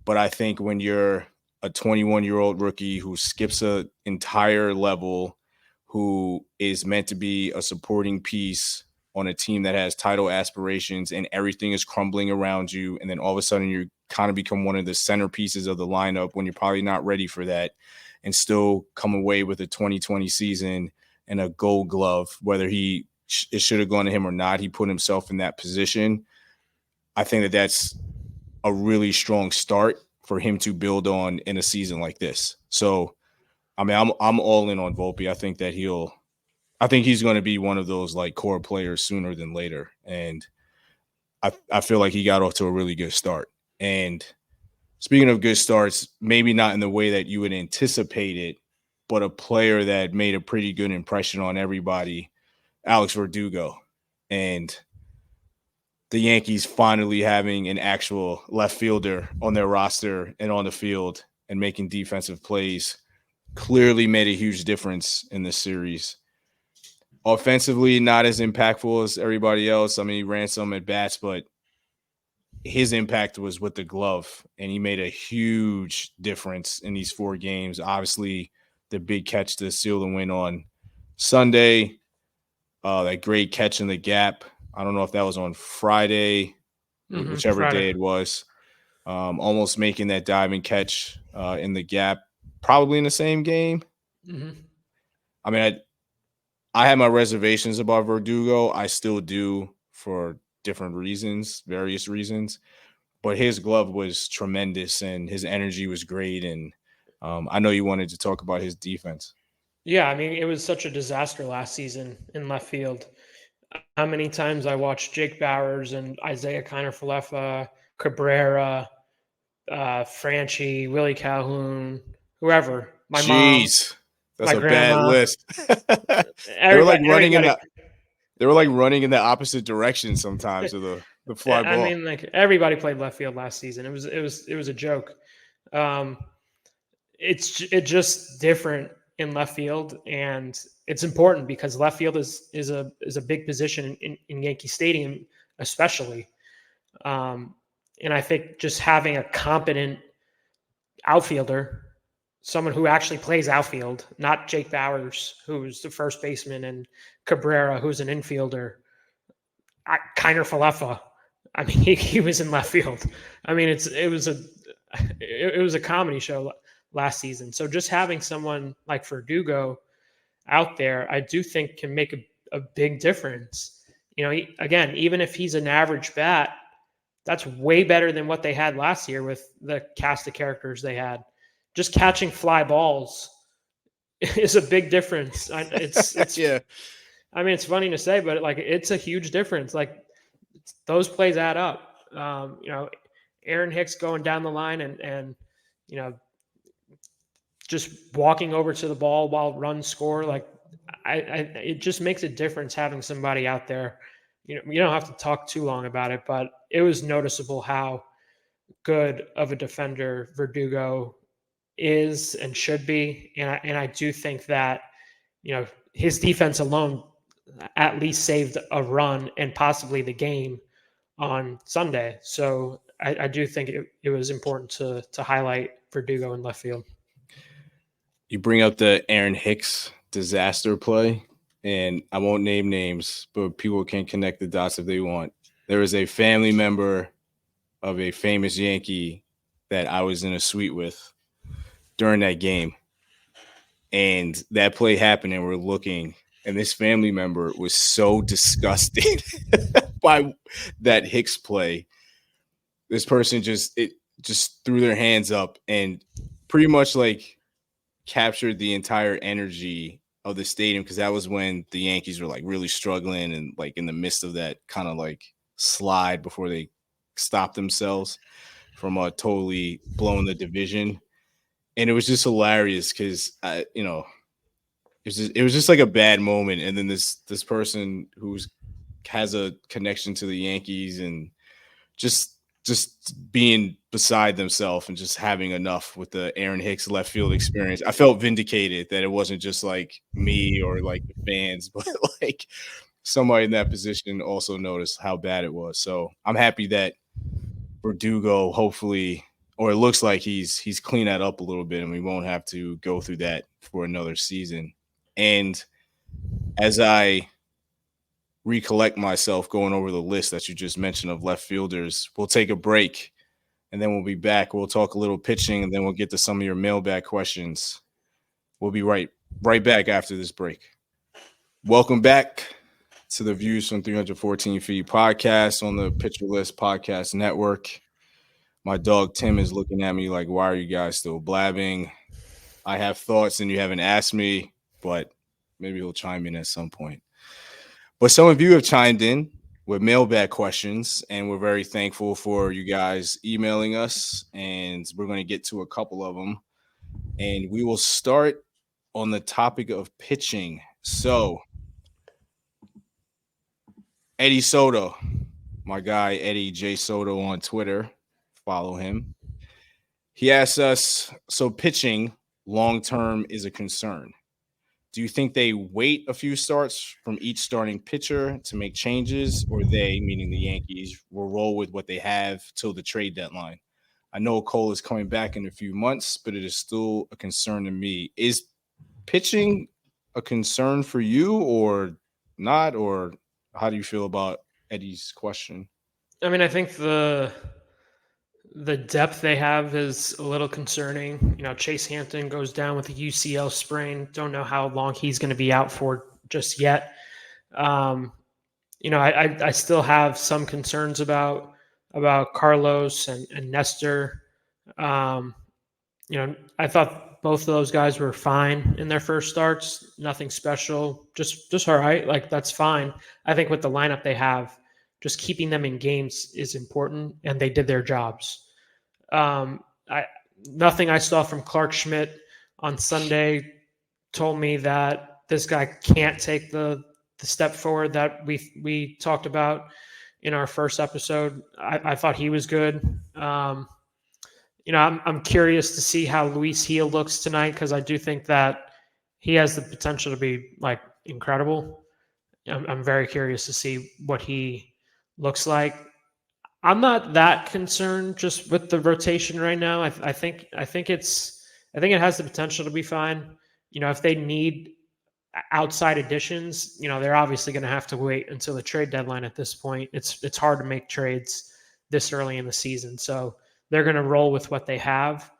But I think when you're a 21-year-old rookie who skips an entire level, who is meant to be a supporting piece on a team that has title aspirations and everything is crumbling around you, and then all of a sudden you kind of become one of the centerpieces of the lineup when you're probably not ready for that, and still come away with a 2020 season and a Gold Glove, whether it should have gone to him or not, he put himself in that position. I think that's a really strong start for him to build on in a season like this. So, I mean, I'm all in on Volpe. I think that he's going to be one of those like core players sooner than later. And I feel like he got off to a really good start. And speaking of good starts, maybe not in the way that you would anticipate it, but a player that made a pretty good impression on everybody, Alex Verdugo. And the Yankees finally having an actual left fielder on their roster and on the field and making defensive plays. clearly made a huge difference in this series. Offensively, not as impactful as everybody else. I mean, he ran some at bats, but his impact was with the glove, and he made a huge difference in these 4 games. Obviously, the big catch to seal the win on Sunday, that great catch in the gap. I don't know if that was on Friday, whichever Friday. day it was. Almost making that diving catch in the gap, probably in the same game. I mean, I had my reservations about Verdugo. I still do for different reasons, various reasons. But his glove was tremendous, and his energy was great. And I know you wanted to talk about his defense. Yeah, I mean, it was such a disaster last season in left field. How many times I watched Jake Bowers and Isaiah Kiner-Falefa, Cabrera, Franchi, Willie Calhoun, whoever, my mom, Jeez, that's my a bad grandma, list. They were like running in everybody. the opposite direction sometimes of the fly I ball. mean, like everybody played left field last season. It was a joke. Um, it's just different in left field, and it's important because left field is a big position in Yankee Stadium, especially. Um, and I think just having a competent outfielder, someone who actually plays outfield, not Jake Bowers, who's the first baseman, and Cabrera, who's an infielder, Kiner-Falefa. I mean, he was in left field. I mean, it was a comedy show last season. So just having someone like Verdugo out there, I do think can make a big difference. You know, again, even if he's an average bat, that's way better than what they had last year with the cast of characters they had. Just catching fly balls is a big difference. It's Yeah. I mean, it's funny to say, but like it's a huge difference. Like those plays add up. You know, Aaron Hicks going down the line and you know just walking over to the ball while runs score. Like it just makes a difference having somebody out there. You know, you don't have to talk too long about it, but it was noticeable how good of a defender Verdugo is and should be, and I do think that you know his defense alone at least saved a run and possibly the game on Sunday. So I do think it was important to highlight Verdugo in left field. You bring up the Aaron Hicks disaster play, and I won't name names, but people can connect the dots if they want. There is a family member of a famous Yankee that I was in a suite with during that game. And that play happened, and we're looking, and this family member was so disgusted by that Hicks play. This person just threw their hands up and pretty much like captured the entire energy of the stadium, because that was when the Yankees were like really struggling and like in the midst of that kind of like slide before they stopped themselves from totally blowing the division. And it was just hilarious because it was just like a bad moment. And then this person who's has a connection to the Yankees and just being beside themselves and just having enough with the Aaron Hicks left field experience. I felt vindicated that it wasn't just like me or like the fans, but like somebody in that position also noticed how bad it was. So I'm happy that Verdugo hopefully, or it looks like he's cleaned that up a little bit and we won't have to go through that for another season. And as I recollect myself going over the list that you just mentioned of left fielders, we'll take a break and then we'll be back. We'll talk a little pitching and then we'll get to some of your mailbag questions. We'll be right back after this break. Welcome back to the Views from 314 Feet podcast on the Pitcher List Podcast Network. My dog Tim is looking at me like, why are you guys still blabbing? I have thoughts and you haven't asked me, but maybe he'll chime in at some point. But some of you have chimed in with mailbag questions, and we're very thankful for you guys emailing us, and we're going to get to a couple of them. And we will start on the topic of pitching. So, Eddie Soto, my guy Eddie J. Soto on Twitter, follow him. He asks us, so pitching, long-term is a concern. Do you think they wait a few starts from each starting pitcher to make changes, or they, meaning the Yankees, will roll with what they have till the trade deadline? I know Cole is coming back in a few months, but it is still a concern to me. Is pitching a concern for you or not? Or how do you feel about Eddie's question? I mean, I think the depth they have is a little concerning. You know, Chase Hampton goes down with a UCL sprain. Don't know how long he's going to be out for just yet. Um, you know, I still have some concerns about Carlos and Nestor. Um, you know, I thought both of those guys were fine in their first starts. Nothing special, just all right. Like that's fine. I think with the lineup they have, just keeping them in games is important, and they did their jobs. I Nothing I saw from Clark Schmidt on Sunday told me that this guy can't take the step forward that we talked about in our first episode. I thought he was good. You know, I'm curious to see how Luis Heel looks tonight because I do think that he has the potential to be like incredible. I'm very curious to see what he looks like. I'm not that concerned just with the rotation right now. I think it has the potential to be fine. You know, if they need outside additions, you know, they're obviously going to have to wait until the trade deadline at this point. It's hard to make trades this early in the season. So they're going to roll with what they have.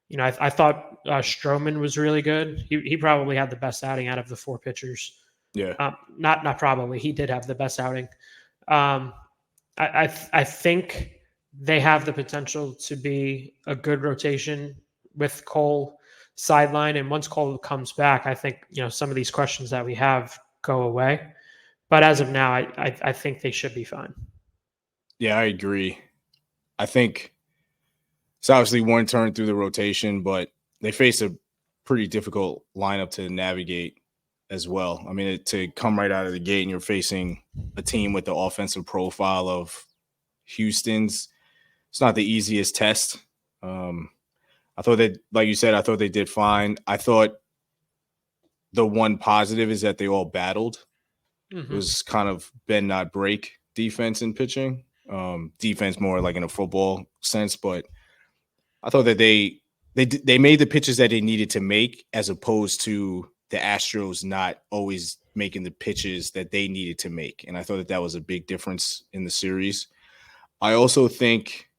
You know, I thought Stroman was really good. He probably had the best outing out of the four pitchers. Yeah. Not probably. He did have the best outing. Um, I think they have the potential to be a good rotation with Cole sideline, and once Cole comes back, I think you know some of these questions that we have go away. But as of now, I think they should be fine. Yeah, I agree. I think it's obviously one turn through the rotation, but they face a pretty difficult lineup to navigate as well. I mean, to come right out of the gate and you're facing a team with the offensive profile of Houston's, it's not the easiest test. I thought that, like you said, I thought they did fine. I thought the one positive is that they all battled. Mm-hmm. It was kind of bend not break defense in pitching. Defense more like in a football sense, but I thought that they made the pitches that they needed to make, as opposed to the Astros not always making the pitches that they needed to make. And I thought that that was a big difference in the series. I also think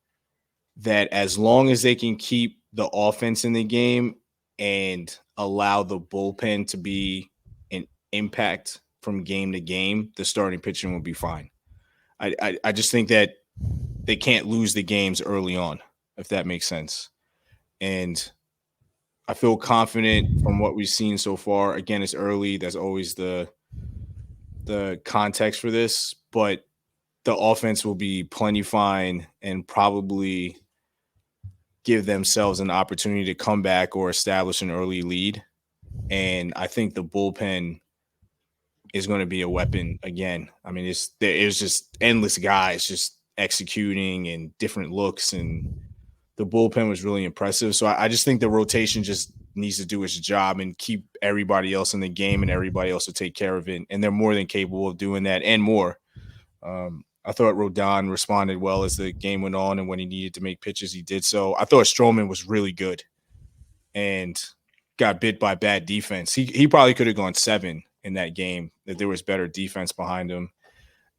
that as long as they can keep the offense in the game and allow the bullpen to be an impact from game to game, the starting pitching will be fine. I just think that they can't lose the games early on, if that makes sense. And I feel confident from what we've seen so far. Again, it's early. That's always the context for this, but the offense will be plenty fine and probably give themselves an opportunity to come back or establish an early lead. And I think the bullpen is going to be a weapon again. I mean, there's just endless guys just executing and different looks, and the bullpen was really impressive. So I just think the rotation just needs to do its job and keep everybody else in the game and everybody else to take care of it. And they're more than capable of doing that and more. I thought Rodon responded well as the game went on, and when he needed to make pitches, he did so. I thought Stroman was really good and got bit by bad defense. He probably could have gone 7 in that game if there was better defense behind him.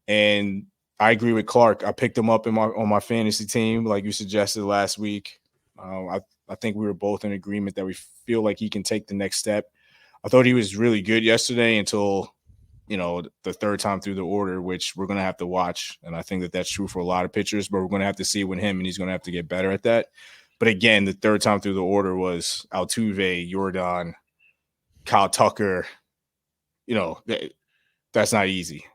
And I agree with Clark. I picked him up on my fantasy team, like you suggested last week. I think we were both in agreement that we feel like he can take the next step. I thought he was really good yesterday until, you know, the third time through the order, which we're going to have to watch. And I think that that's true for a lot of pitchers, but we're going to have to see it with him, and he's going to have to get better at that. But again, the third time through the order was Altuve, Jordan, Kyle Tucker. You know, that's not easy.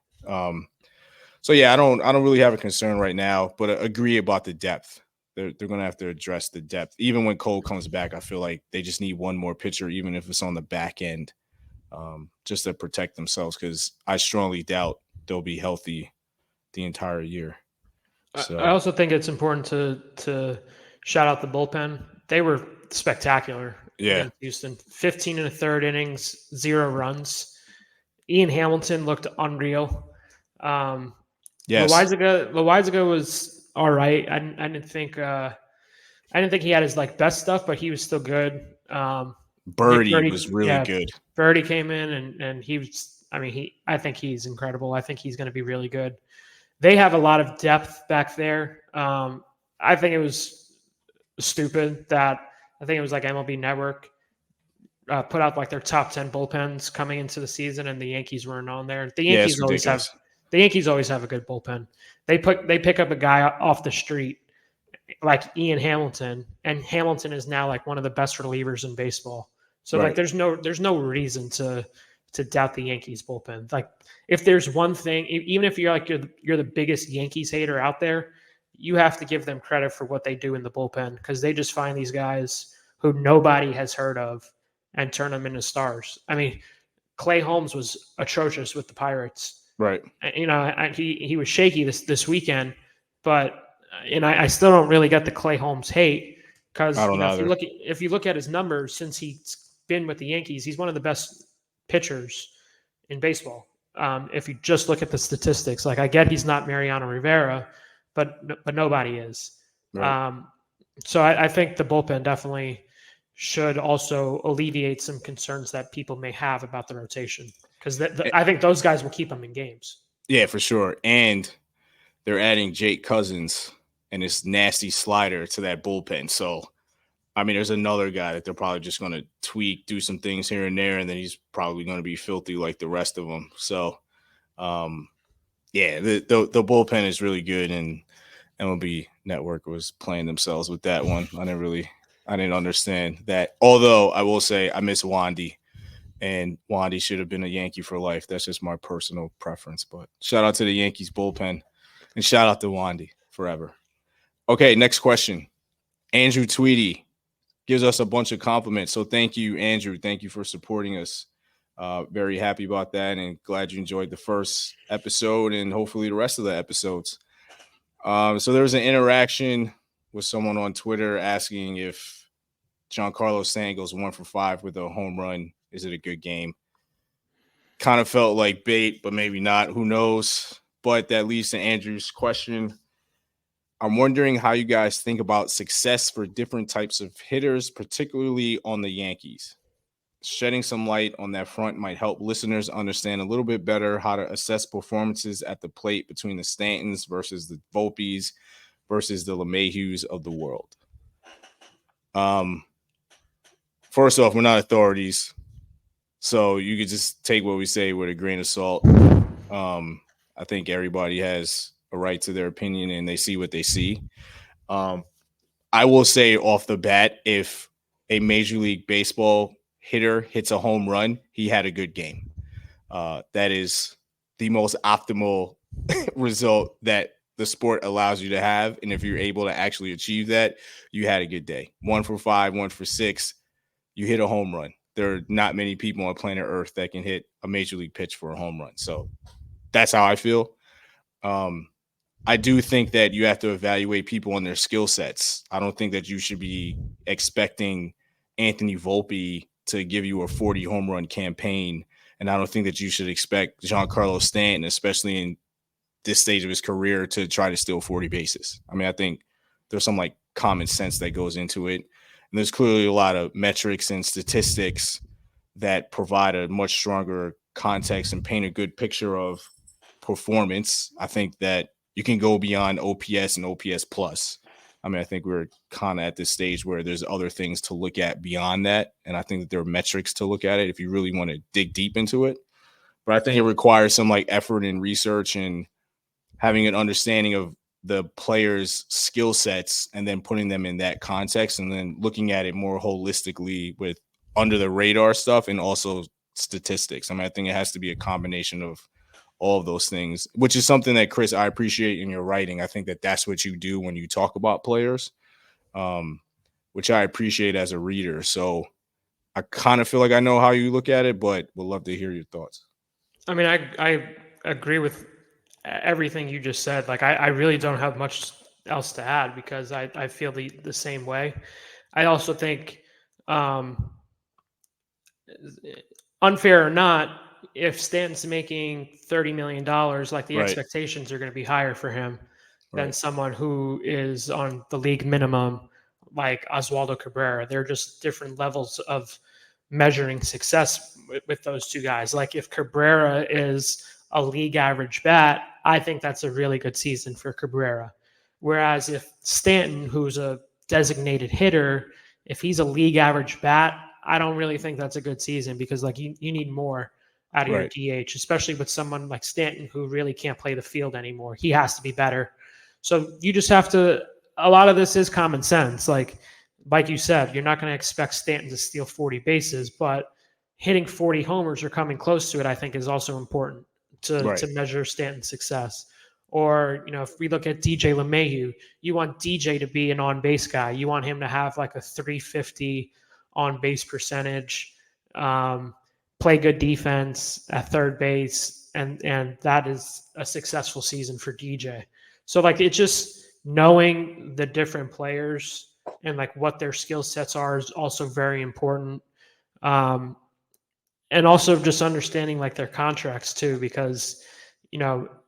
So yeah, I don't really have a concern right now, but I agree about the depth. They're going to have to address the depth. Even when Cole comes back, I feel like they just need one more pitcher, even if it's on the back end, just to protect themselves, because I strongly doubt they'll be healthy the entire year. So I also think it's important to shout out the bullpen. They were spectacular. against Houston. 15 and a third innings, 0 runs. Ian Hamilton looked unreal. Yes. Loizaga was all right. I didn't think he had his best stuff, but he was still good. Birdie was really good. Birdie came in and he was. I think he's incredible. I think he's going to be really good. They have a lot of depth back there. I think it was stupid that it was MLB Network put out their top 10 bullpens coming into the season, and the Yankees weren't on there. The Yankees always have a good bullpen. They pick up a guy off the street like Ian Hamilton, and Hamilton is now one of the best relievers in baseball. So there's no reason to doubt the Yankees bullpen. If there's one thing, even if you're the biggest Yankees hater out there, you have to give them credit for what they do in the bullpen, because they just find these guys who nobody has heard of and turn them into stars. Clay Holmes was atrocious with the Pirates. Right. He was shaky this weekend, but I still don't really get the Clay Holmes hate, because if you look at his numbers since he's been with the Yankees, he's one of the best pitchers in baseball. If you just look at the statistics, I get he's not Mariano Rivera, but nobody is. Right. So I think the bullpen definitely should also alleviate some concerns that people may have about the rotation, because I think those guys will keep them in games. Yeah, for sure. And they're adding Jake Cousins and his nasty slider to that bullpen. So, there's another guy that they're probably just going to tweak, do some things here and there, and then he's probably going to be filthy like the rest of them. So, the bullpen is really good, and MLB Network was playing themselves with that one. I didn't understand that. Although I will say I miss Wandy, and Wandy should have been a Yankee for life. That's just my personal preference. But shout out to the Yankees bullpen, and shout out to Wandy forever. Okay, next question. Andrew Tweedy gives us a bunch of compliments. So thank you, Andrew. Thank you for supporting us. Very happy about that, and glad you enjoyed the first episode and hopefully the rest of the episodes. So there was an interaction with someone on Twitter asking if Giancarlo Stanton goes 1 for 5 with a home run, is it a good game? Kind of felt like bait, but maybe not. Who knows? But that leads to Andrew's question. I'm wondering how you guys think about success for different types of hitters, particularly on the Yankees. Shedding some light on that front might help listeners understand a little bit better how to assess performances at the plate between the Stantons versus the Volpes versus the LeMahieus of the world. First off, we're not authorities, so you could just take what we say with a grain of salt. I think everybody has a right to their opinion, and they see what they see. I will say off the bat, if a Major League Baseball hitter hits a home run, he had a good game. That is the most optimal result that the sport allows you to have. And if you're able to actually achieve that, you had a good day. 1 for 5, 1 for 6, you hit a home run. There are not many people on planet Earth that can hit a major league pitch for a home run. So that's how I feel. I do think that you have to evaluate people on their skill sets. I don't think that you should be expecting Anthony Volpe to give you a 40 home run campaign. And I don't think that you should expect Giancarlo Stanton, especially in this stage of his career, to try to steal 40 bases. I think there's some common sense that goes into it. And there's clearly a lot of metrics and statistics that provide a much stronger context and paint a good picture of performance. I think that you can go beyond OPS and OPS plus. I think we're kind of at this stage where there's other things to look at beyond that. And I think that there are metrics to look at it if you really want to dig deep into it. But I think it requires some effort and research and having an understanding of the players' skill sets and then putting them in that context and then looking at it more holistically with under the radar stuff and also statistics. I think it has to be a combination of all of those things, which is something that, Chris, I appreciate in your writing. I think that that's what you do when you talk about players, which I appreciate as a reader. So I kind of feel like I know how you look at it, but would love to hear your thoughts. I agree with everything you just said. I really don't have much else to add because I feel the same way. I also think unfair or not, if Stanton's making $30 million, like the Right. expectations are going to be higher for him than Right. someone who is on the league minimum, like Oswaldo Cabrera. They're just different levels of measuring success with those two guys. Like if Cabrera is a league average bat, I think that's a really good season for Cabrera. Whereas if Stanton, who's a designated hitter, if he's a league average bat, I don't really think that's a good season because like you need more out of your Right. DH, especially with someone like Stanton who really can't play the field anymore. He has to be better. So you just have to, a lot of this is common sense. Like you said, you're not going to expect Stanton to steal 40 bases, but hitting 40 homers or coming close to it, I think is also important to Right. measure Stanton's success. Or, if we look at DJ LeMahieu, you want DJ to be an on-base guy. You want him to have like a 350 on-base percentage, play good defense at third base, and that is a successful season for DJ. So like it's just knowing the different players and like what their skill sets are is also very important. And also just understanding like their contracts too, because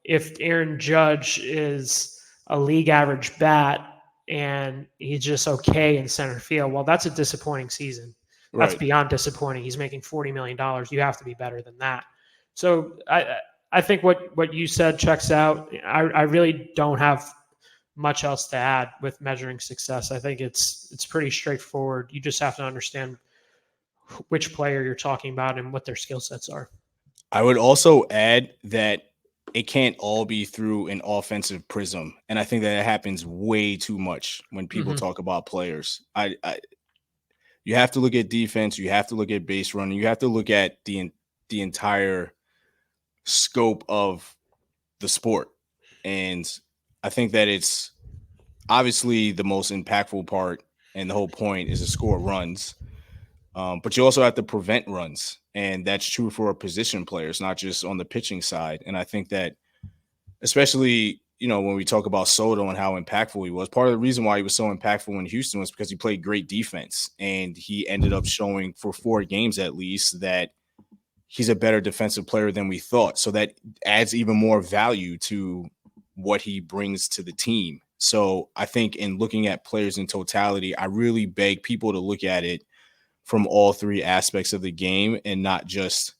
if Aaron Judge is a league average bat and he's just okay in center field, well, that's a disappointing season. That's Right. beyond disappointing. He's making $40 million. You have to be better than that. So I think what you said checks out. I really don't have much else to add with measuring success. I think it's pretty straightforward. You just have to understand which player you're talking about and what their skill sets are. I would also add that it can't all be through an offensive prism, and I think that it happens way too much when people talk about players. You have to look at defense, you have to look at base running, you have to look at the entire scope of the sport. And I think that it's obviously the most impactful part, and the whole point is to score runs. But you also have to prevent runs, and that's true for position players, not just on the pitching side. And I think that, especially when we talk about Soto and how impactful he was, part of the reason why he was so impactful in Houston was because he played great defense, and he ended up showing for 4 games at least that he's a better defensive player than we thought. So that adds even more value to what he brings to the team. So I think in looking at players in totality, I really beg people to look at it from all 3 aspects of the game, and not just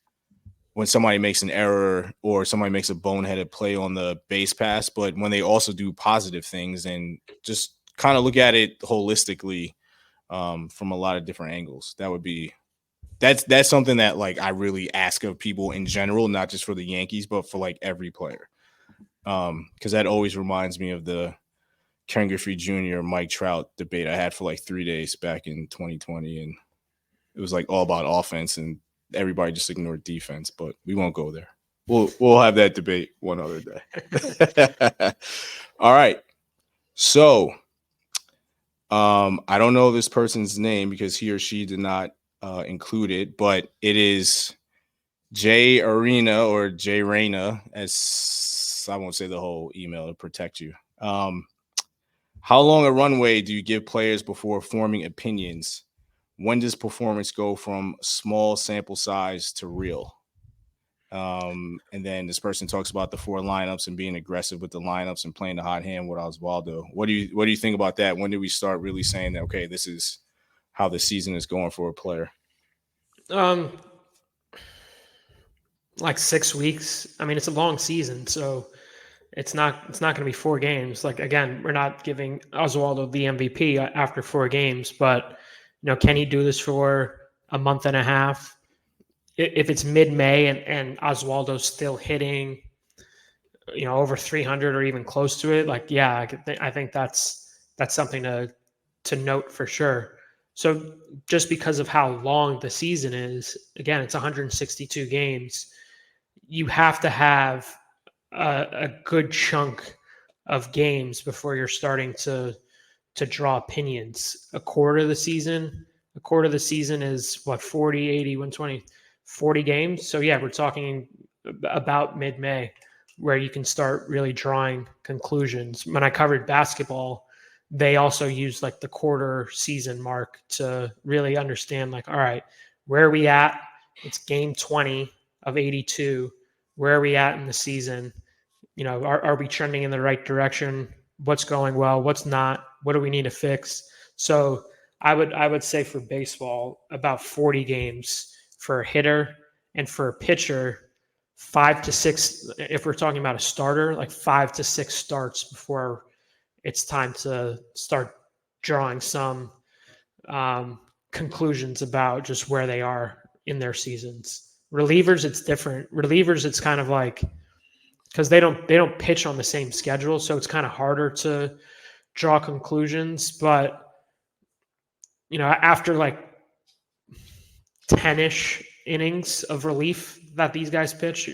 when somebody makes an error or somebody makes a boneheaded play on the base pass, but when they also do positive things, and just kind of look at it holistically from a lot of different angles. That's something that like I really ask of people in general, not just for the Yankees, but for like every player. Because that always reminds me of the Ken Griffey Jr. Mike Trout debate I had for like 3 days back in 2020, and it was like all about offense, and everybody just ignored defense. But we won't go there. We'll have that debate one other day. All right. So, I don't know this person's name because he or she did not include it, but it is Jay Arena or Jay Reyna, as I won't say the whole email to protect you. How long a runway do you give players before forming opinions? When does performance go from small sample size to real? And then this person talks about the 4 lineups and being aggressive with the lineups and playing the hot hand with Oswaldo. What do you think about that? When do we start really saying that, okay, this is how the season is going for a player? Like 6 weeks. I mean, it's a long season, so it's not going to be 4 games. Like again, we're not giving Oswaldo the MVP after 4 games, but can he do this for a month and a half? If it's mid-May and Oswaldo's still hitting, over 300 or even close to it, like yeah, I think that's something to note for sure. So just because of how long the season is, again, it's 162 games. You have to have a good chunk of games before you're starting to draw opinions. A quarter of the season is what, 40, 80, 120, 40 games. So yeah, we're talking about mid-May where you can start really drawing conclusions. When I covered basketball, they also use like the quarter season mark to really understand, like, all right, where are we at? It's game 20 of 82. Where are we at in the season? You know, are we trending in the right direction? What's going well? What's not? What do we need to fix? So I would say for baseball, about 40 games for a hitter, and for a pitcher, 5 to 6. If we're talking about a starter, like 5 to 6 starts before it's time to start drawing some conclusions about just where they are in their seasons. Relievers, it's different. Relievers, it's kind of like, because they don't pitch on the same schedule, so it's kind of harder to draw conclusions. But you know, after like 10-ish innings of relief that these guys pitch,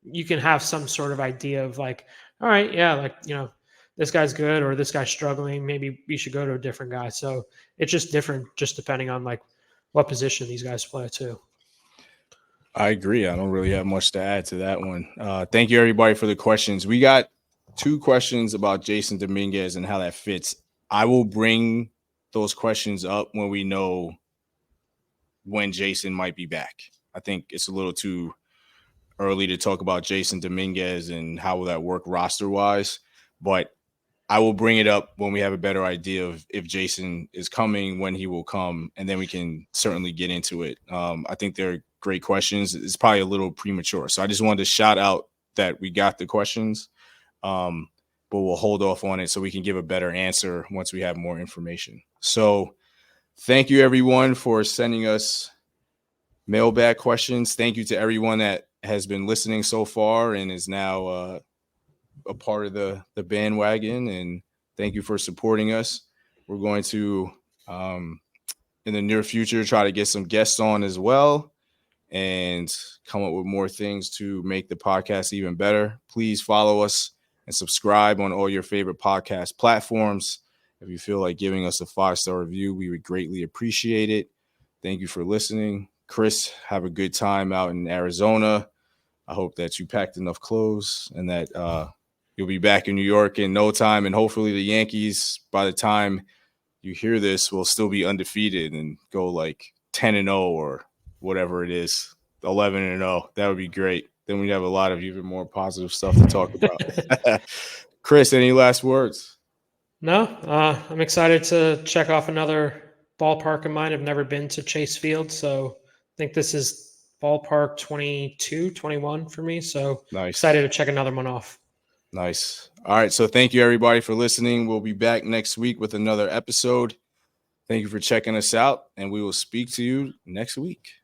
you can have some sort of idea of like, all right, yeah, like, you know, this guy's good or this guy's struggling. Maybe we should go to a different guy. So it's just different, just depending on like what position these guys play too. I agree. I don't really have much to add to that one. Thank you, everybody, for the questions. We got 2 questions about Jason Dominguez and how that fits. I will bring those questions up when we know when Jason might be back. I think it's a little too early to talk about Jason Dominguez and how will that work roster-wise, but I will bring it up when we have a better idea of if Jason is coming, when he will come, and then we can certainly get into it. I think they're great questions. It's probably a little premature. So I just wanted to shout out that we got the questions, but we'll hold off on it so we can give a better answer once we have more information. So thank you, everyone, for sending us mailbag questions. Thank you to everyone that has been listening so far and is now a part of the bandwagon, and thank you for supporting us. We're going to in the near future try to get some guests on as well and come up with more things to make the podcast even better. Please follow us and subscribe on all your favorite podcast platforms. If you feel like giving us a 5-star review, we would greatly appreciate it. Thank you for listening. Chris, have a good time out in Arizona. I hope that you packed enough clothes and that you'll be back in New York in no time. And hopefully the Yankees, by the time you hear this, will still be undefeated and go like 10-0 or whatever it is, 11-0. That would be great. Then we'd have a lot of even more positive stuff to talk about. Chris, any last words? No, I'm excited to check off another ballpark of mine. I've never been to Chase Field, so I think this is ballpark 22, 21 for me. So nice. Excited to check another one off. Nice. All right. So thank you, everybody, for listening. We'll be back next week with another episode. Thank you for checking us out, and we will speak to you next week.